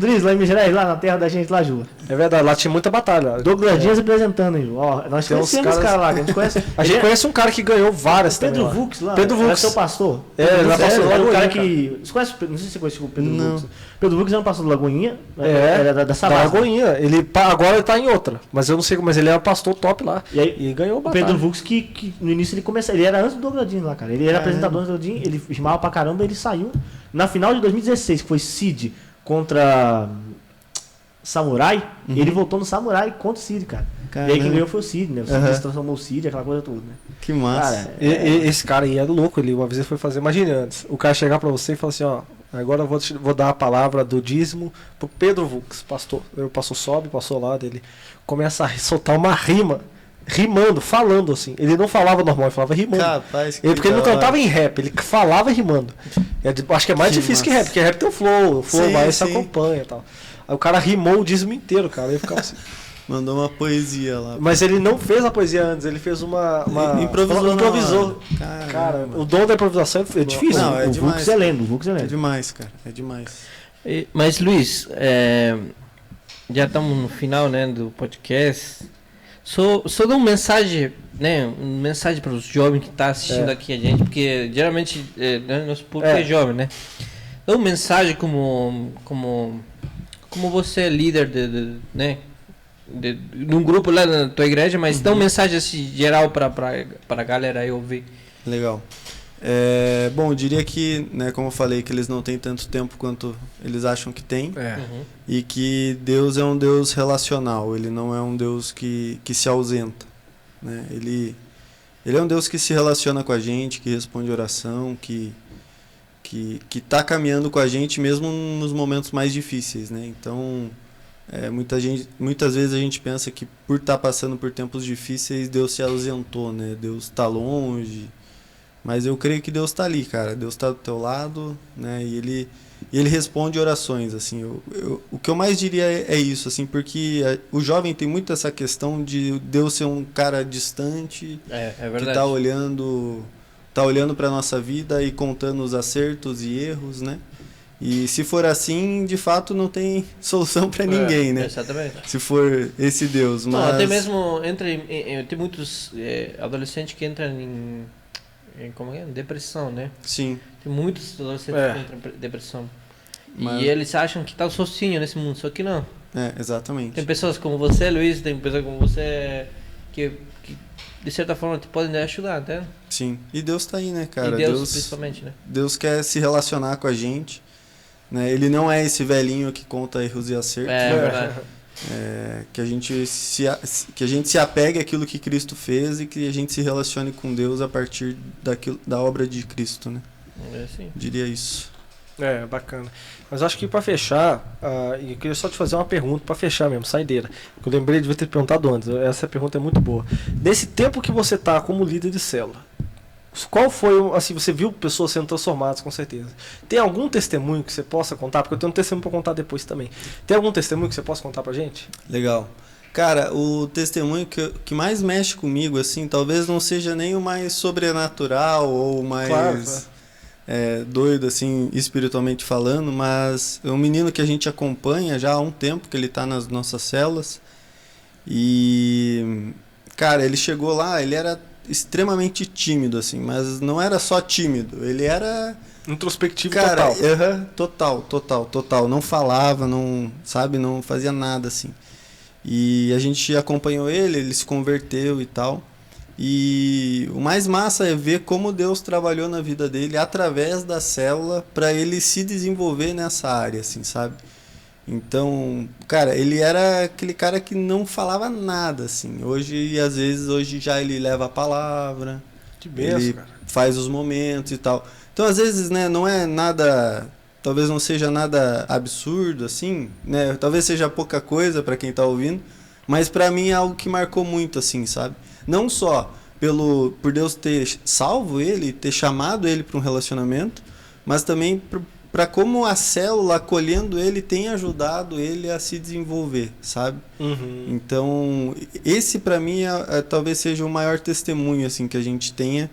Driz lá, em Minas Gerais, lá na terra da gente, lá, Ju. É verdade, lá tinha muita batalha. Douglas Dias apresentando, hein, Ju. Ó, nós conhecemos os caras lá, que a gente conhece. A gente conhece um cara que ganhou várias também. Pedro Vux lá. Pedro Vux. É seu pastor. Ele é pastor era do o cara Lagoinha, que. Você conhece, não sei se você conhece o Pedro Vux. Pedro Vux era um pastor do Lagoinha. Era da da Lagoinha. Agora ele tá em outra. Mas eu não sei, mas ele é um pastor top lá. E ganhou o Pedro Vux, que no início ele era antes do Douglas Dias lá, cara. Ele era apresentador antes do Douglas Dias, ele filmava pra caramba, ele saiu. Na final de 2016, que foi Cid contra Samurai, ele voltou no Samurai contra o Cid, cara. Caramba. E aí quem ganhou foi o Cid, né? O Cid se transformou o Cid, aquela coisa toda, né? Que massa. Cara, esse cara aí é louco. Uma vez ele foi fazer, imagine antes, o cara chegar pra você e falar assim, ó, agora eu vou dar a palavra do dízimo pro Pedro Vux, pastor. O pastor sobe, passou lá dele, começa a soltar uma rima. Rimando, falando assim. Ele não falava normal, ele falava rimando. Capaz, porque ele não cantava em rap, ele falava rimando. Acho que é mais difícil que rap, porque rap tem o flow vai e se acompanha e tal. Aí o cara rimou o dízimo inteiro, cara. Aí ficava assim. Mandou uma poesia lá. Mas ele não fez a poesia antes, ele fez uma improvisou. Cara, o dom da improvisação é difícil. Não, é o demais. Vux é lendo, o Vux é lendo. É demais, cara. É demais. Mas, Luiz, já estamos no final, né, do podcast. Só dou uma mensagem, né? Uma mensagem para os jovens que estão assistindo aqui a gente, porque geralmente nosso público é jovem, né? Dou uma mensagem como você é líder de um grupo lá na tua igreja, mas dá uma mensagem assim, geral para a galera aí ouvir. Legal. Bom, eu diria que, né, como eu falei, que eles não têm tanto tempo quanto eles acham que tem. E que Deus é um Deus relacional, ele não é um Deus que se ausenta, né? Ele é um Deus que se relaciona com a gente, que responde oração, que está caminhando com a gente mesmo nos momentos mais difíceis, né? Então, muitas vezes a gente pensa que por estar passando por tempos difíceis, Deus se ausentou, né? Deus está longe. Mas eu creio que Deus está ali, cara. Deus está do teu lado, né? E ele responde orações, assim. O que eu mais diria é isso, assim, porque o jovem tem muito essa questão de Deus ser um cara distante, verdade. Que tá olhando para nossa vida e contando os acertos e erros, né? E se for assim, de fato não tem solução para ninguém, né? Exatamente. Se for esse Deus, mas... Não, até mesmo tem muitos adolescentes que entram em depressão, né? Sim. Tem muitos adolescentes que entram em depressão. Mas... E eles acham que estão sozinhos nesse mundo, só que não. Exatamente. Tem pessoas como você, Luiz, tem pessoas como você que de certa forma te podem ajudar, até. Sim. E Deus está aí, né, cara? E Deus principalmente, né? Deus quer se relacionar com a gente, né? Ele não é esse velhinho que conta erros e acertos. É verdade. Que a gente se apegue àquilo que Cristo fez e que a gente se relacione com Deus a partir da obra de Cristo, né? Sim. Diria isso. Bacana. Mas acho que para fechar, eu queria só te fazer uma pergunta para fechar mesmo, saideira. Eu lembrei de ter perguntado antes. Essa pergunta é muito boa. Nesse tempo que você tá como líder de célula, qual foi, assim, você viu pessoas sendo transformadas, com certeza. Tem algum testemunho que você possa contar? Porque eu tenho um testemunho para contar depois também. Tem algum testemunho que você possa contar pra gente? Legal. Cara, o testemunho que mais mexe comigo, assim, talvez não seja nem o mais sobrenatural ou mais doido, assim, espiritualmente falando, mas é um menino que a gente acompanha já há um tempo, que ele tá nas nossas células. E, cara, ele chegou lá, ele era extremamente tímido, assim, mas não era só tímido, ele era introspectivo, cara, total. total. Não falava, não fazia nada, assim. E a gente acompanhou ele se converteu e tal. E o mais massa é ver como Deus trabalhou na vida dele através da célula para ele se desenvolver nessa área, assim, sabe? Então, cara, ele era aquele cara que não falava nada, assim. Hoje já ele leva a palavra, que benção, ele cara. Faz os momentos e tal. Então, às vezes, né, não é nada, talvez não seja nada absurdo, assim, né? Talvez seja pouca coisa para quem tá ouvindo, mas para mim é algo que marcou muito, assim, sabe? Não só por Deus ter salvo ele, ter chamado ele para um relacionamento, mas também para como a célula acolhendo ele tem ajudado ele a se desenvolver, sabe? Então, esse para mim talvez seja o maior testemunho assim que a gente tenha,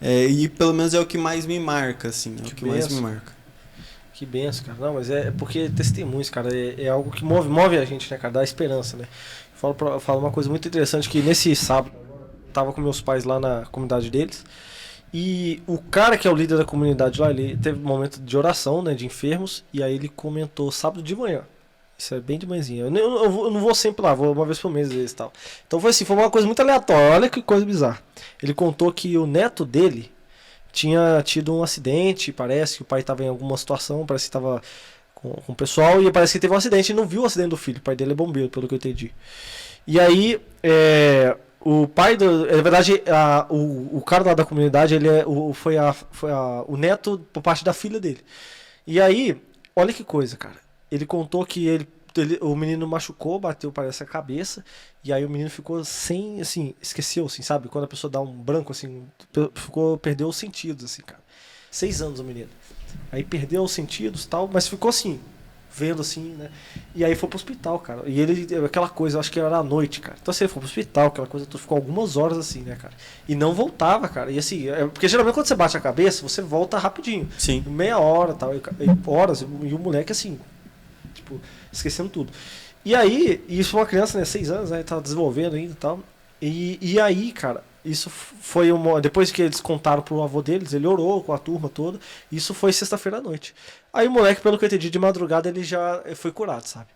e pelo menos é o que mais me marca, assim, é o que mais me marca. Que benção, cara. Não, mas é porque testemunhos, cara, é algo que move a gente, né, cara, dá esperança, né? Falo uma coisa muito interessante, que nesse sábado eu tava com meus pais lá na comunidade deles. E o cara que é o líder da comunidade lá, ele teve um momento de oração, né, de enfermos, e aí ele comentou sábado de manhã. Isso é bem de manhãzinha. Eu não vou sempre lá, vou uma vez por mês às vezes e tal. Então foi assim, foi uma coisa muito aleatória, olha que coisa bizarra. Ele contou que o neto dele tinha tido um acidente, parece que o pai estava em alguma situação, parece que estava com o pessoal, e parece que teve um acidente e não viu o acidente do filho. O pai dele é bombeiro, pelo que eu entendi. E aí, o pai na verdade, o cara lá da comunidade, ele foi o neto por parte da filha dele. E aí, olha que coisa, cara. Ele contou que o menino machucou, bateu, parece, a cabeça, e aí o menino ficou sem, assim, esqueceu, assim, sabe? Quando a pessoa dá um branco, assim, perdeu os sentidos, assim, cara. 6 anos o menino. Aí perdeu os sentidos e tal, mas ficou assim, vendo assim, né? E aí foi pro hospital, cara. E ele, aquela coisa, eu acho que era à noite, cara. Então assim, ele foi pro hospital, aquela coisa, ficou algumas horas assim, né, cara? E não voltava, cara. E assim, porque geralmente quando você bate a cabeça, você volta rapidinho. Sim. Meia hora e tal, horas, e o moleque assim, tipo, esquecendo tudo. E aí, isso uma criança, né, 6 anos, né, tava desenvolvendo ainda e tal. E aí, cara, isso foi depois que eles contaram pro avô deles, ele orou com a turma toda. Isso foi sexta-feira à noite. Aí o moleque, pelo que eu entendi, de madrugada ele já foi curado, sabe?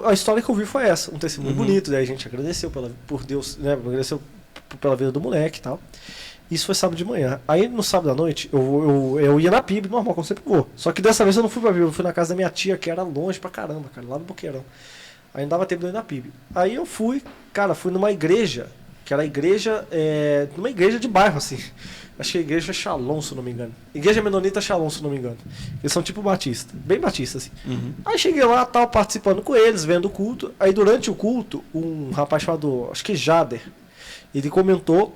A história que eu vi foi essa, um testemunho bonito. Daí a gente agradeceu por Deus, né? Agradeceu pela vida do moleque e tal. Isso foi sábado de manhã. Aí no sábado à noite eu ia na PIB, normal, como sempre vou. Só que dessa vez eu não fui pra PIB, eu fui na casa da minha tia, que era longe pra caramba, cara, lá no Boqueirão. Aí não dava tempo de ir na PIB. Aí eu fui numa igreja, que era a igreja, numa igreja de bairro, assim. Acho que a igreja é Shalom, se não me engano. Igreja Menonita Shalom, se não me engano. Eles são tipo batista, bem batista, assim. Aí cheguei lá, tal, participando com eles, vendo o culto. Aí durante o culto, um rapaz chamado, acho que Jader, ele comentou,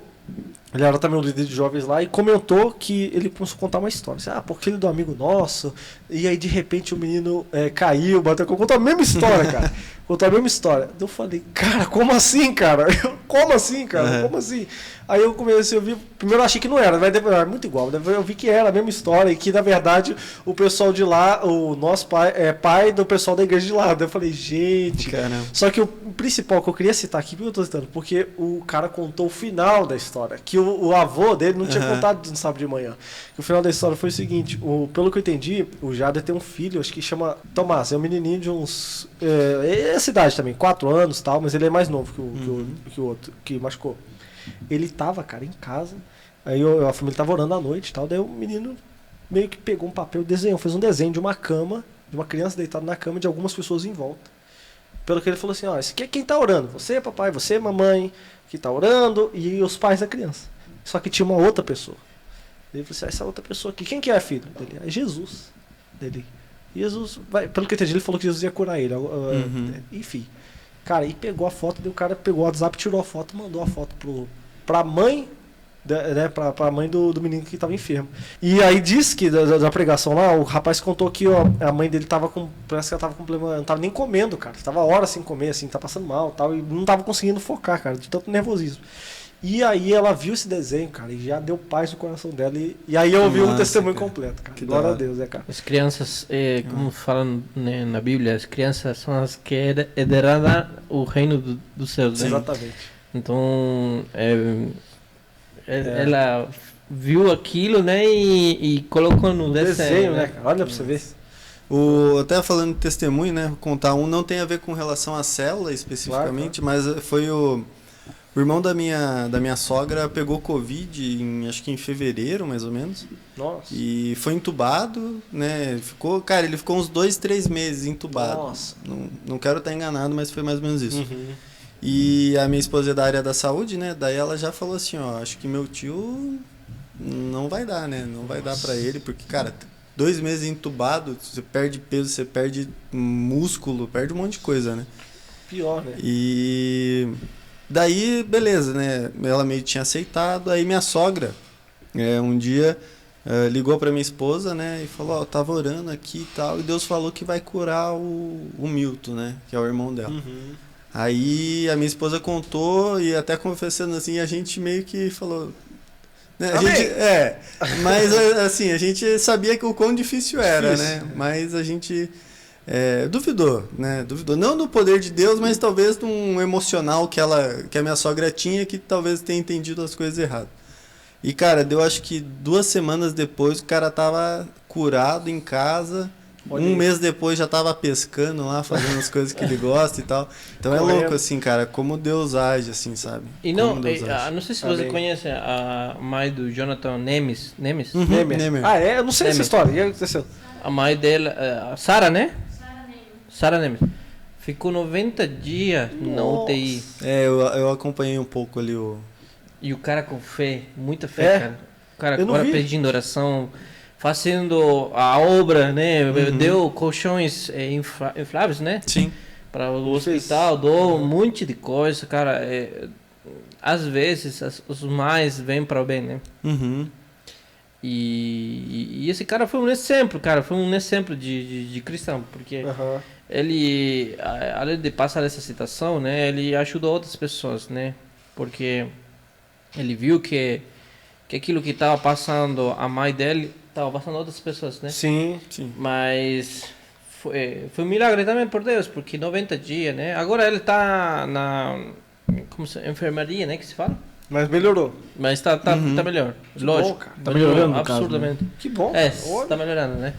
ele era também um líder de jovens lá, e comentou que ele começou a contar uma história. Assim, porque ele é do amigo nosso, e aí de repente o menino caiu, bateu, contou a mesma história, cara. Contou a mesma história. Eu falei, cara, como assim, cara? Como assim, cara? Como assim? Aí eu comecei a ouvir, primeiro eu achei que não era, mas depois era muito igual. Eu vi que era a mesma história e que, na verdade, o pessoal de lá, o nosso pai, é pai do pessoal da igreja de lá. Daí eu falei, gente... Caramba. Só que o principal que eu queria citar aqui, porque eu tô citando, porque o cara contou o final da história, que o avô dele não tinha contado no sábado de manhã. O final da história foi o seguinte, pelo que eu entendi, o Jader tem um filho, acho que chama Tomás, é um menininho de uns... essa idade também, 4 anos e tal, mas ele é mais novo que o outro, que machucou. Ele tava, cara, em casa, aí a família tava orando à noite e tal, daí o menino meio que pegou um papel, fez um desenho de uma cama, de uma criança deitada na cama, de algumas pessoas em volta. Pelo que ele falou assim, esse aqui é quem tá orando, você, papai, você, mamãe, que tá orando, e os pais da criança. Só que tinha uma outra pessoa. Ele falou assim, essa outra pessoa aqui, quem que é, filho? Ele, é Jesus. Jesus, pelo que eu entendi, ele falou que Jesus ia curar ele. Enfim. Cara, e pegou a foto, o cara pegou o WhatsApp, tirou a foto, mandou a foto pra mãe, né, pra mãe do menino que tava enfermo. E aí disse que, da pregação lá, o rapaz contou que a mãe dele parece que ela tava com problema, não tava nem comendo, cara. Tava horas sem comer, assim, tá passando mal tal, e não tava conseguindo focar, cara, de tanto nervosismo. E aí ela viu esse desenho, cara, e já deu paz no coração dela. E aí eu ouvi um testemunho completo, cara. Glória a Deus, cara. As crianças, como falam, né, na Bíblia, as crianças são as que herdarão o reino dos céus. Né? Exatamente. Então, ela viu aquilo, né, e colocou no desenho, né, cara? Olha pra você ver. Até falando de testemunho, né, contar não tem a ver com relação à célula especificamente, claro. Mas foi o irmão da minha sogra pegou Covid acho que em fevereiro, mais ou menos. Nossa. E foi entubado, né? Ele ficou uns 2-3 meses entubado. Nossa. Não quero estar enganado, mas foi mais ou menos isso. E a minha esposa é da área da saúde, né? Daí ela já falou assim, acho que meu tio não vai dar, né? Não vai dar pra ele, porque, cara, 2 meses entubado, você perde peso, você perde músculo, perde um monte de coisa, né? Pior, né? E... daí, beleza, né? Ela meio tinha aceitado. Aí minha sogra, um dia, ligou para minha esposa, né, e falou, ó, tava orando aqui e tal, e Deus falou que vai curar o Milton, né, que é o irmão dela. Aí a minha esposa contou, e até confessando assim, a gente meio que falou, né, mas assim, a gente sabia que o quão difícil era, né, mas a gente duvidou, né, não no poder de Deus, mas talvez num emocional que a minha sogra tinha, que talvez tenha entendido as coisas erradas. E, cara, deu acho que 2 semanas depois o cara tava curado em casa. Um mês depois já tava pescando lá, fazendo as coisas que ele gosta e tal. Então é louco, assim, cara, como Deus age, assim, sabe? E não sei se você conhece a mãe do Jonathan Nemes. Nemes? Nemes. Ah, eu não sei essa história. O que aconteceu? A mãe dela, a Sara, né? Sara Nemes. Ficou 90 dias na UTI. Eu acompanhei um pouco ali o... E o cara com fé, muita fé, cara. O cara agora pedindo oração, fazendo a obra, né? Deu colchões infláveis, né? Sim. Para o hospital, deu um monte de coisa, cara. Às vezes, os mais vêm para o bem, né? E esse cara foi um exemplo, de cristão, porque ele, além de passar essa situação, né? Ele ajudou outras pessoas, né? Porque... ele viu que aquilo que estava passando a mãe dele estava passando a outras pessoas, né? Sim. Mas foi um milagre também por Deus, porque 90 dias, né? Agora ele está na enfermaria, né? Que se fala? Mas melhorou. Mas tá melhor. Que lógico. Bom, cara. Tá melhorando, absurdamente. Caso, né? Que bom. Tá melhorando, né?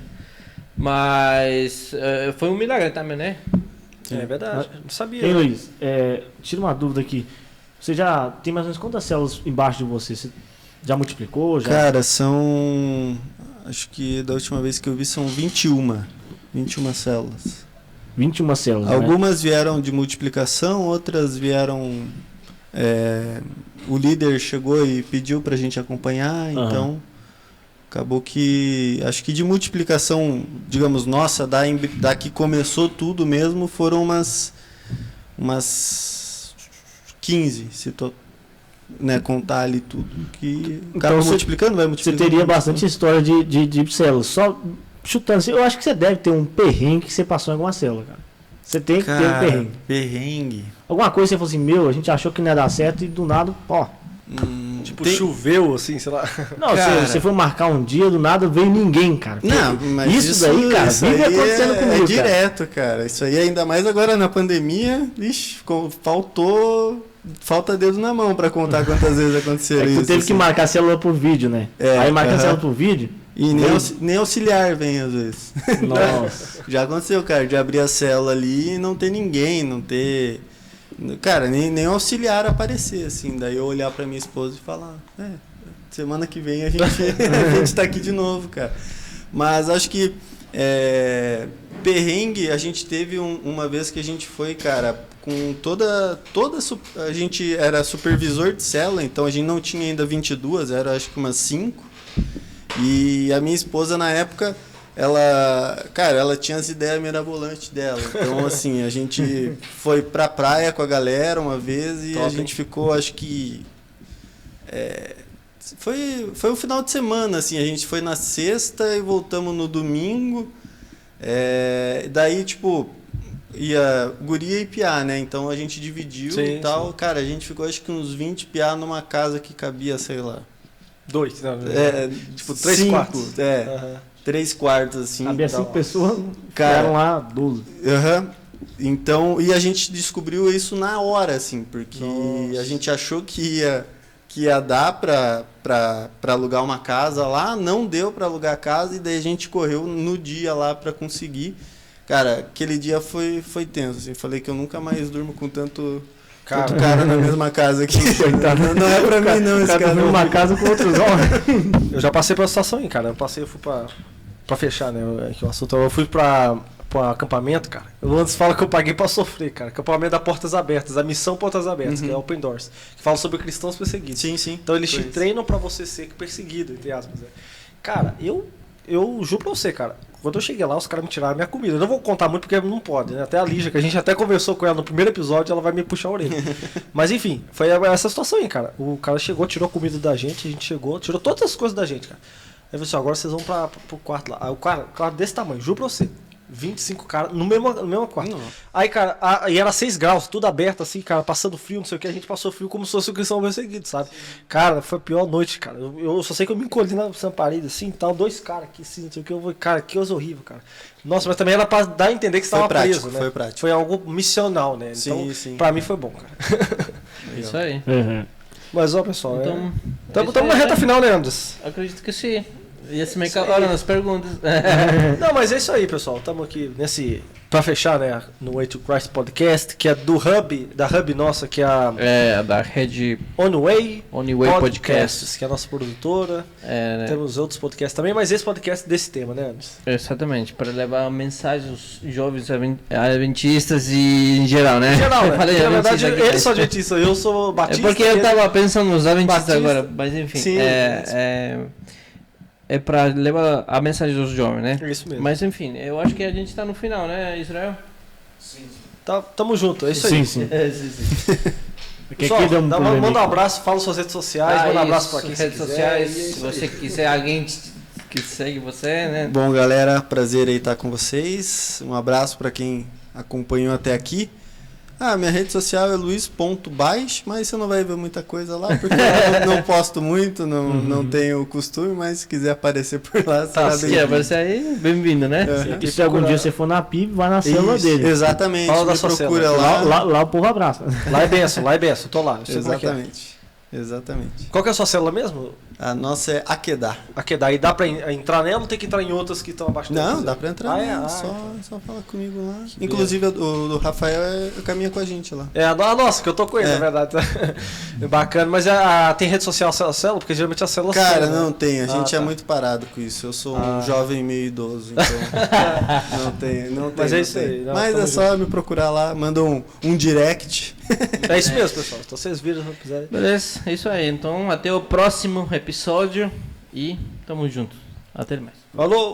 Mas foi um milagre também, né? É verdade. Não sabia. Ei, Luiz, tira uma dúvida aqui. Você já tem mais ou menos quantas células embaixo de você? Você já multiplicou? Cara, são... acho que da última vez que eu vi são 21 células. 21 células, Algumas vieram de multiplicação, outras vieram... o líder chegou e pediu pra gente acompanhar, então... acabou que... acho que de multiplicação, digamos, nossa, da que começou tudo mesmo, foram umas 15, se né, contar ali tudo. Que o cara então, multiplicando, vai multiplicando. Você teria bastante história de células. Só chutando assim, eu acho que você deve ter um perrengue que você passou em alguma célula, cara. Você tem que ter um perrengue. Alguma coisa que você falou assim, a gente achou que não ia dar certo e do nada, tipo, choveu, assim, sei lá. Não, você foi marcar um dia, do nada veio ninguém, cara. Não, mas isso daí, cara, vive acontecendo comigo, direto, cara. Isso aí, ainda mais agora na pandemia, falta dedo na mão pra contar quantas vezes aconteceu isso. Tu teve que marcar a célula por vídeo, né? Aí marca a célula por vídeo. E nem auxiliar vem às vezes. Nossa. Já aconteceu, cara, de abrir a célula ali e não ter ninguém, não ter... Cara, nem auxiliar aparecer, assim. Daí eu olhar pra minha esposa e falar, semana que vem a gente tá aqui de novo, cara. Mas acho que perrengue, a gente teve uma vez que a gente foi, cara, com a gente era supervisor de célula, então a gente não tinha ainda 22, era acho que umas 5. E a minha esposa na época, ela tinha as ideias mirabolantes dela. Então, assim, a gente foi pra praia com a galera uma vez e a gente ficou, acho que... Foi um final de semana, assim, a gente foi na sexta e voltamos no domingo. Daí, tipo, ia guria e piá, né? Então a gente dividiu e tal. Sim. Cara, a gente ficou acho que uns 20 piá numa casa que cabia, sei lá... 2, não, tipo 3 quartos. 3 quartos, assim. Cabia 5 pessoas, ficaram lá 12. Então, e a gente descobriu isso na hora, assim, porque a gente achou que ia dar pra alugar uma casa lá, não deu pra alugar a casa, e daí a gente correu no dia lá pra conseguir. Cara, aquele dia foi tenso, assim, falei que eu nunca mais durmo com tanto cara na mesma casa aqui. Não é pra mim, não, esse cara. Numa casa com outros homens. Eu já passei pela situação aí, cara. Eu fui pra fechar, né? Aqui o assunto. Eu fui pra acampamento, cara. Eu antes falo que eu paguei pra sofrer, cara. Acampamento da Portas Abertas, a missão Portas Abertas, que é Open Doors. Que fala sobre cristãos perseguidos. Sim. Então eles te treinam pra você ser perseguido, entre aspas. Né? Cara, eu juro pra você, cara. Quando eu cheguei lá, os caras me tiraram a minha comida. Eu não vou contar muito porque não pode, né? Até a Lígia, que a gente até conversou com ela no primeiro episódio, ela vai me puxar a orelha. Mas enfim, foi essa situação aí, cara. O cara chegou, tirou a comida da gente, a gente chegou, tirou todas as coisas da gente, cara. Aí eu falei assim, agora vocês vão pro quarto lá. Aí o quarto desse tamanho, juro pra você. 25 caras no mesmo quarto. Não. Aí, cara, aí era 6 graus, tudo aberto assim, cara, passando frio, não sei o que, a gente passou frio como se fosse o Cristão bem seguido, sabe? Cara, foi a pior noite, cara. Eu só sei que eu me encolhi na parede assim, tal, 2 caras aqui assim, não sei o que, cara, que coisa horrível, cara. Nossa, mas também era pra dar a entender que você tava preso, né? Foi prático. Foi algo missional, né? Então, sim. Pra mim foi bom, cara. Isso aí. Uhum. Mas, ó, pessoal, então, estamos na reta final, né, Anderson? Acredito que sim. Ia se meio calor nas perguntas. Não, mas é isso aí, pessoal. Estamos aqui pra fechar, né, no Way to Christ Podcast, que é da Hub nossa, que é a da rede Onway Podcasts, que é a nossa produtora. Né? Temos outros podcasts também, mas esse podcast é desse tema, né, Anderson? Exatamente, para levar mensagens aos jovens adventistas e em geral, né? Em geral, né? Falei, na verdade, eles são adventistas, eu sou batista. É porque eu tava pensando nos adventistas batista. agora, mas enfim. Sim, é para levar a mensagem dos jovens, né? É isso mesmo. Mas enfim, eu acho que a gente tá no final, né, Israel? Sim. Tamo junto, é isso aí. Sim. Pessoal, manda um abraço, fala suas redes sociais, manda um abraço pra quem redes sociais, se você quiser alguém que segue você, né? Bom, galera, prazer aí estar com vocês. Um abraço para quem acompanhou até aqui. Minha rede social é luiz.baix, mas você não vai ver muita coisa lá, porque eu não posto muito, não tenho costume, mas se quiser aparecer por lá, será bem-vindo. Se aparecer aí, bem-vindo, né? E se algum dia você for na PIB, vai na célula dele. Exatamente, fala da sua procura célula. Lá o povo abraça. Lá é benção, tô lá. Exatamente. Qual que é a sua célula mesmo? A nossa é Akedá. Akedá. E dá pra entrar nela ou tem que entrar em outras que estão abaixo dela? Não, dá pra entrar nela, só fala comigo lá. Inclusive o Rafael caminha com a gente lá. É a nossa, que eu tô com ele, na verdade. Bacana, mas tem rede social a célula? Porque geralmente a célula... Cara, não tem, a gente é muito parado com isso. Eu sou um jovem meio idoso, então não tem. Mas é isso aí. Mas é só me procurar lá, manda um direct. É isso mesmo, pessoal. Então vocês viram, não quiserem. Beleza, é isso aí. Então até o próximo episódio e tamo junto. Até mais. Falou!